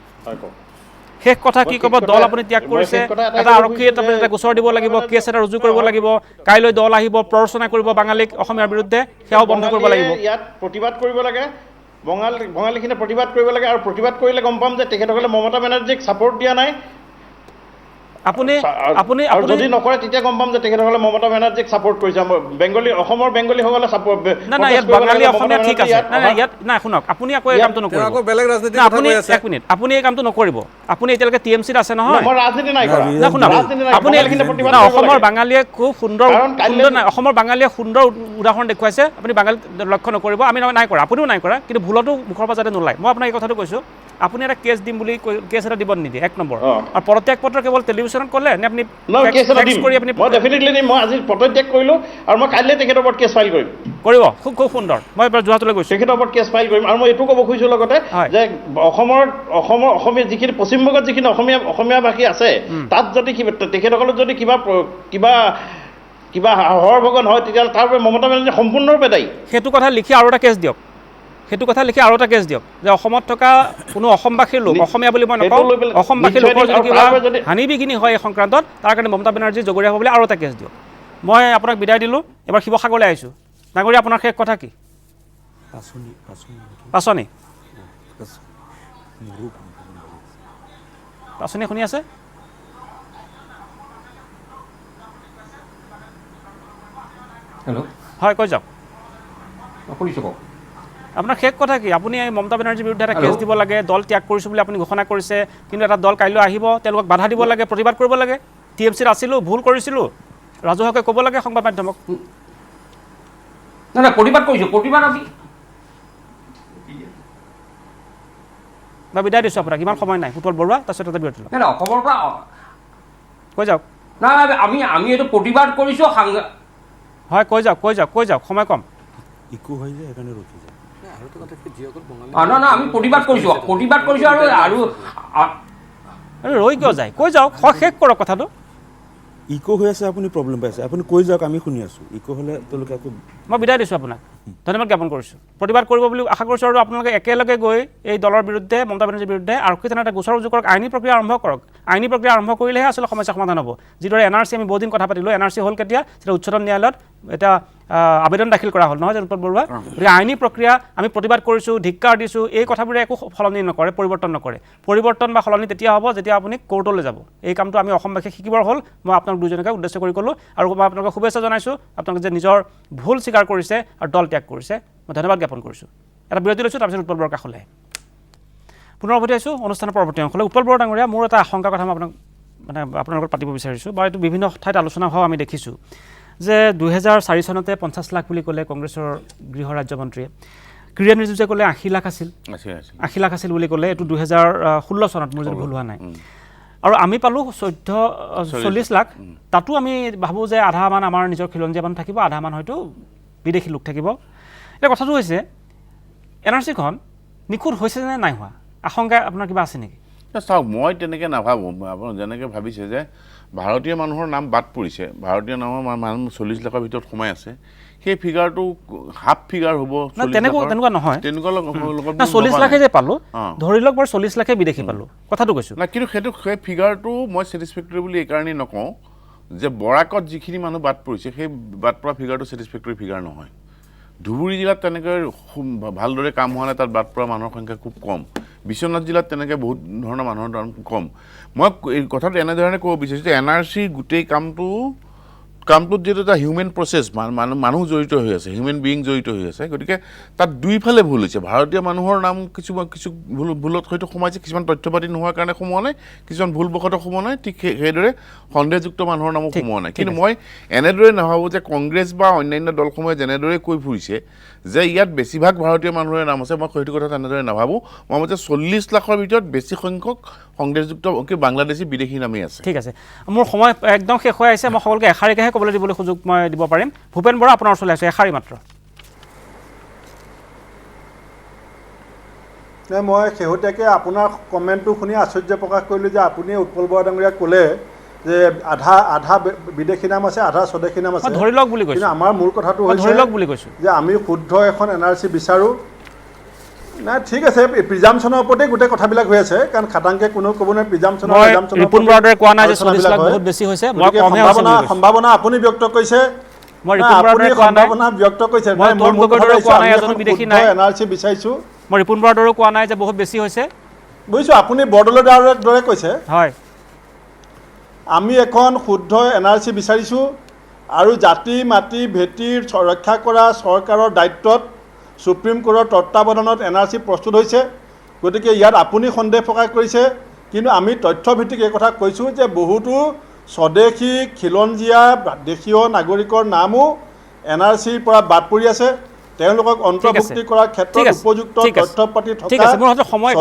শেষ কথা কি ক'ব? দল আপুনি ত্যাগ কৰিছে, এটা আৰক্ষী এটা গোচৰ দিব লাগিব, কেছ এটা ৰুজু কৰিব লাগিব, কাইলৈ দল আহিব, প্ৰৰোচনা কৰিব বাঙালীক অসমীয়াৰ বিৰুদ্ধে, সেয়াও বন্ধ কৰিব লাগিব। ইয়াত প্ৰতিবাদ কৰিব লাগে, বঙালীখিনিয়ে প্ৰতিবাদ কৰিব লাগে, আৰু প্ৰতিবাদ কৰিলে গম পাম যে তেখেতসকলে মমতা বেনাৰ্জীক ছাপৰ্ট দিয়া নাই। আপুনি যদি নকৰে তেতিয়া গম পাম যে তেখেতসকলে মমতা বেনাৰ্জীক ছাপৰ্ট কৰিছে। বেংগলী, অসমৰ বেংগলীসকলে ছাপৰ্ট নাই, ইয়াত বাঙালী অসমীয়া ঠিক আছে। ইয়াত নাই, শুনক, আপুনি আকৌ এই কামটো নকৰিব। আপুনি এই কামটো নকৰিব। আপুনি এতিয়ালৈকে TMCত আছে নহয়, ৰাজনীতি নাই কৰা। শুনক, আপুনি অসমৰ বাঙালীয়ে খুব সুন্দৰ, অসমৰ বাঙালীয়ে সুন্দৰ উদাহৰণ দেখুৱাইছে। আপুনি বাঙালী লক্ষ্য নকৰিব। আমি নাই কৰা, আপুনিও নাই কৰা, কিন্তু ভুলতো মুখৰ পৰা যাতে নোলায়। মই আপোনাক এই কথাটো কৈছোঁ, আপুনি এটা কেছ দিম বুলি কেছ এটা দিব নিদিয়ে, 1 নম্বৰ। আৰু পদত্যাগ পত্ৰ কেৱল টেলিভিশ্যনত ক'লে নে আপুনি মই ডেফিনেটলি দিম। মই আজি পদত্যাগ কৰিলোঁ আৰু মই কাইলৈ তেখেতৰ ওপৰত কেছ ফাইল কৰিম। কৰিব, খুব সুন্দৰ। মই এবাৰ যোৰহাটলৈ গৈছোঁ, তেখেতৰ ওপৰত কেছ ফাইল কৰিম। আৰু মই এইটো ক'ব খুজিছোঁ লগতে যে অসমীয়া যিখিনি পশ্চিমবংগত যিখিনি অসমীয়াভাষী আছে, তাত যদি তেখেতসকলৰ যদি কিবা হৰভগন হয়, তেতিয়াহ'লে তাৰ বাবে মমতা বেনাৰ্জী সম্পূৰ্ণৰূপে দায়ী। সেইটো কথা লিখি আৰু এটা কেছ দিয়ক, যে অসমত থকা কোনো অসমবাসীৰ লোক, অসমীয়া বুলি মই নকওঁ, অসমবাসীৰ লোকৰ যদি কিবা হানি বিঘিনি হয় এই সংক্ৰান্তত, তাৰ কাৰণে মমতা বেনাৰ্জী জগৰীয়া হ'ব বুলি আৰু এটা কেছ দিয়ক। মই আপোনাক বিদায় দিলোঁ, এবাৰ শিৱসাগৰলৈ আহিছোঁ। ডাঙৰীয়া, আপোনাৰ শেষ কথা কি? পাচনি শুনি আছে? হেল্ল', হয়, কৈ যাওক। শুনিছোঁ, কওক। আপোনাৰ শেষ কথা কি? আপুনি মমতা বেনাৰ্জীৰ বিৰুদ্ধে এটা কেছ দিব লাগে, দল ত্যাগ কৰিছোঁ বুলি আপুনি ঘোষণা কৰিছে, কিন্তু এটা দল কাইলৈ আহিব, তেওঁলোকক বাধা দিব লাগে, প্ৰতিবাদ কৰিব লাগে। TMCত আছিলোঁ, ভুল কৰিছিলোঁ, ৰাজহুৱাকৈ ক'ব লাগে সংবাদ মাধ্যমক। নাই, প্ৰতিবাদ কৰিছোঁ, প্ৰতিবাদ আমি মই বিদায় দিছোঁ আপোনাক, ইমান সময় নাই। সুতল বৰুৱা, তাৰপিছত এটা বিৰতি লওক। অসমৰ পৰা কৈ যাওক। নাই, আমি এইটো প্ৰতিবাদ কৰিছোঁ। হয়, কৈ যাওক, সময় কম। ইকো হৈ যায়, সেইকাৰণে ৰখি যায়। আমি প্ৰতিবাদ কৰিছোঁ আৰু ৰৈ কিয় যায়? কৈ যাওক, শেষ কৰক কথাটো। ইকো হৈ আছে, আপুনি প্ৰব্লেম পাইছে, আপুনি কৈ যাওক, আমি শুনি আছোঁ। ইকো হ'লে তেওঁলোকে আকৌ মই বিদায় দিছোঁ আপোনাক, ধন্যবাদ জ্ঞাপন কৰিছোঁ। প্ৰতিবাদ কৰিব বুলি আশা কৰিছোঁ, আৰু আপোনালোকে একেলগে গৈ এই দলৰ বিৰুদ্ধে, মমতা বেনাৰ্জীৰ বিৰুদ্ধে আৰক্ষী থানাত এটা গোচৰ ৰুজু কৰক, আইনী প্ৰক্ৰিয়া আৰম্ভ কৰক। আইনী প্ৰক্ৰিয়া আৰম্ভ কৰিলেহে আচলতে সমস্যা সমাধান হ'ব। যিদৰে NRC আমি বহুদিন কথা পাতিলোঁ, NRC হ'ল কেতিয়া, সেটা উচ্চতম ন্যায়ালয়ত এটা আবেদন দাখিল কৰা হ'ল নহয় জানো উৎপল বৰুৱা? গতিকে আইনী প্ৰক্ৰিয়া আমি প্ৰতিবাদ কৰিছোঁ, ধিক্কাৰ দিছোঁ, এই কথাবোৰে একো সলনি নকৰে, পৰিৱৰ্তন নকৰে। পৰিৱৰ্তন বা সলনি তেতিয়া হ'ব যেতিয়া আপুনি কোৰ্টলৈ যাব। এই কামটো আমি অসমবাসীয়ে শিকিবৰ হ'ল। মই আপোনালোক দুজনকে উদ্দেশ্য কৰি ক'লোঁ আৰু মই আপোনালোকক শুভেচ্ছা জনাইছোঁ, আপোনালোকে যে নিজৰ ভুল স্বীকাৰ কৰিছে আৰু দল ত্যাগ কৰিছে, মই ধন্যবাদ জ্ঞাপন কৰিছোঁ। এটা বিৰতি লৈছোঁ, তাৰপিছত উৎপল বৰুৱাৰ কাষলৈ পুনৰ উভতি আহিছোঁ অনুষ্ঠানৰ পৰৱৰ্তী অংশলৈ। উৎপল বৰুৱা ডাঙৰীয়া, মোৰ এটা আশংকাৰ কথা মই আপোনাৰ লগত পাতিব বিচাৰিছোঁ বা এইটো বিভিন্ন ঠাইত আলোচনা হোৱা আমি দেখিছোঁ যে 2004 চনতে 50 লাখ বুলি ক'লে কংগ্ৰেছৰ গৃহ ৰাজ্যমন্ত্ৰীয়ে, ক্ৰীড়া নিযুজে ক'লে 80 লাখ আছিল, 80 লাখ আছিল বুলি ক'লে। এইটো 2016 চনত মোৰ যদি ভুল হোৱা নাই। আৰু আমি পালোঁ 40 লাখ। তাতো আমি ভাবোঁ যে আধামান আমাৰ নিজৰ খিলঞ্জীয়া মানুহ থাকিব, আধামান হয়তো বিদেশী লোক থাকিব। এতিয়া কথাটো হৈছে NRCখন নিখুঁত হৈছে নে নাই হোৱা, আশংকা আপোনাৰ কিবা আছে নেকি? চাওক, মই তেনেকৈ নাভাবোঁ। আপুনি যেনেকৈ ভাবিছে যে ভাৰতীয় মানুহৰ নাম বাদ পৰিছে, ভাৰতীয় নামৰ মানুহ 40 লাখৰ ভিতৰত সোমাই আছে, সেই ফিগাৰটো হাফ ফিগাৰ হ'ব। তেনেকুৱা নহয়, তেনেকুৱা 40 লাখে যে পালোঁ, ধৰি লওক বাৰু 40 লাখে বিদেশী পালোঁ, কথাটো কৈছোঁ না। কিন্তু সেই ফিগাৰটো মই ছেটিছফেক্টৰী বুলি এইকাৰণেই নকওঁ যে বৰাকত যিখিনি মানুহ বাদ পৰিছে সেই বাদ পৰা ফিগাৰটো ছেটিছফেক্টৰী ফিগাৰ নহয়। ধুবুৰী জিলাত তেনেকৈ ভালদৰে কাম হোৱা নাই, তাত বাদ পৰা মানুহৰ সংখ্যা খুব কম। বিশ্বনাথ জিলাত তেনেকৈ বহুত ধৰণৰ মানুহৰ দাম কম। মই এই কথাটো এনেধৰণে ক'ব বিচাৰিছোঁ যে NRC গোটেই কামটোত যিহেতু এটা হিউমেন প্ৰচেছ, মানুহ জড়িত হৈ আছে, হিউমেন বিয়িং জড়িত হৈ আছে, গতিকে তাত দুইফালে ভুল হৈছে। ভাৰতীয় মানুহৰ নাম কিছু ভুলত হয়তো সোমাইছে, কিছুমান তথ্য পাতি নোহোৱাৰ কাৰণে সোমোৱা নাই, কিছুমান ভুলবশতঃ সোমোৱা নাই, ঠিক সেইদৰে সন্দেহযুক্ত মানুহৰ নামো সোমোৱা নাই। কিন্তু মই এনেদৰে নাভাবোঁ যে কংগ্ৰেছ বা অন্যান্য দলসমূহে যেনেদৰে কৈ ফুৰিছে যে ইয়াত বেছিভাগ ভাৰতীয় মানুহৰে নাম আছে, মই সেইটো কথা তেনেদৰে নাভাবোঁ। মই মতে 40 লাখৰ ভিতৰত বেছি সংখ্যক কংগ্ৰেছযুক্ত বাংলাদেশী বিদেশী নামেই আছে। ঠিক আছে, মোৰ সময় একদম শেষ হৈ আহিছে। মই সকলোকে এষাৰিকেহে ক'বলৈ দিবলৈ সুযোগ মই দিব পাৰিম। ভূপেন বৰা, আপোনাৰ ওচৰলৈ আহিছোঁ, এষাৰি মাত্ৰ। মই শেহতীয়াকৈ আপোনাৰ কমেণ্টটো শুনি আশ্চৰ্য প্ৰকাশ কৰিলোঁ যে আপুনি উৎপল বৰা ডাঙৰীয়াক ক'লে যে আধা বিদেশী নাম আছে, আধা স্বদেশী নাম আছে। ধৰি লওক বুলি কৈছোঁ, কিন্তু আমাৰ মূল কথাটো হৈছে যে আমি শুদ্ধ এখন NRC বিচাৰোঁ। নাই, ঠিক আছে, প্ৰিজামশ্যনৰ ওপৰতেই গোটেই কথাবিলাক হৈ আছে, কাৰণ খাটাংকে কোনেও ক'ব নোৱাৰে প্ৰিজামশ্যনৰ সম্ভাৱনা আপুনি ব্যক্ত কৰিছে, সম্ভাৱনা ব্যক্ত কৰিছে। NRC বিচাৰিছোঁ, মই ৰিপুণ বৰাৰ দৰেও কোৱা নাই যে বহুত বেছি হৈছে। বুজিছোঁ, আপুনি বৰদলৈৰ দৰে কৈছে। হয়, আমি এখন শুদ্ধ NRC বিচাৰিছোঁ আৰু জাতি মাটি ভেটিৰ ৰক্ষা কৰা চৰকাৰৰ দায়িত্বত সুপ্ৰিম কোৰ্টৰ তত্বাৱধানত NRC প্ৰস্তুত হৈছে। গতিকে ইয়াত আপুনি সন্দেহ প্ৰকাশ কৰিছে, কিন্তু আমি তথ্যভিত্তিক এই কথা কৈছোঁ যে বহুতো স্বদেশী খিলঞ্জীয়া দেশীয় নাগৰিকৰ নামো NRCৰ পৰা বাদ পৰি আছে। তেওঁলোকক অন্তৰ্ভুক্তি কৰাৰ ক্ষেত্ৰত উপযুক্ত তথ্য পাতি থকা মই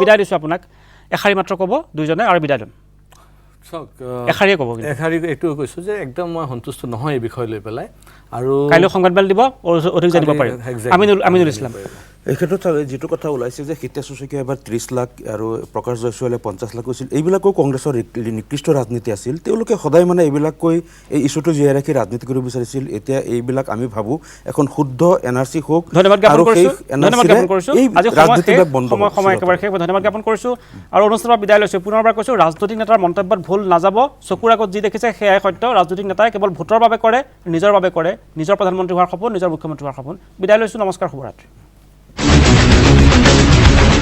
বিদায় দিছোঁ আপোনাক। এষাৰি মাত্ৰ ক'ব দুইজনে আৰু বিদায় দিম। চাওক, এষাৰিয়ে ক'ব। এষাৰি এইটো কৈছোঁ যে একদম মই সন্তুষ্ট নহয় এই বিষয় লৈ পেলাই। আৰু কাইলৈ সংবাদমেল দিব, অধিক জানিব পাৰিম। আমিনুল ইছলাম, এই ক্ষেত্ৰত যিটো কথা ওলাইছে যে হিতেশ শইকীয়া এবাৰ 30 লাখ আৰু প্ৰকাশ জয়ছোৱালে 50 লাখ কৈছিল, এইবিলাকো কংগ্ৰেছৰ নিকৃষ্ট ৰাজনীতি আছিল। তেওঁলোকে সদায় মানে এইবিলাক কৈ এই ইছ্যুটো জীয়াই ৰাখি ৰাজনীতি কৰিব বিচাৰিছিল। এতিয়া এইবিলাক আমি ভাবোঁ এখন শুদ্ধ NRC হওক। ধন্যবাদ জ্ঞাপন কৰিছোঁ। ধন্যবাদ জ্ঞাপন কৰিছোঁ আৰু অনুষ্ঠানৰ বিদায় লৈছোঁ। পুনৰবাৰ কৈছোঁ, ৰাজনৈতিক নেতাৰ মন্তব্যত ভুল নাযাব। চকুৰ আগত যি দেখিছে সেয়াই সত্য। ৰাজনৈতিক নেতাই কেৱল ভোটৰ বাবে কৰে, নিজৰ বাবে কৰে, নিজৰ প্ৰধানমন্ত্ৰী হোৱাৰ সপোন, নিজৰ মুখ্যমন্ত্ৰী হোৱাৰ সপোন। বিদায় লৈছোঁ, নমস্কাৰ, শুভৰাত্ৰি।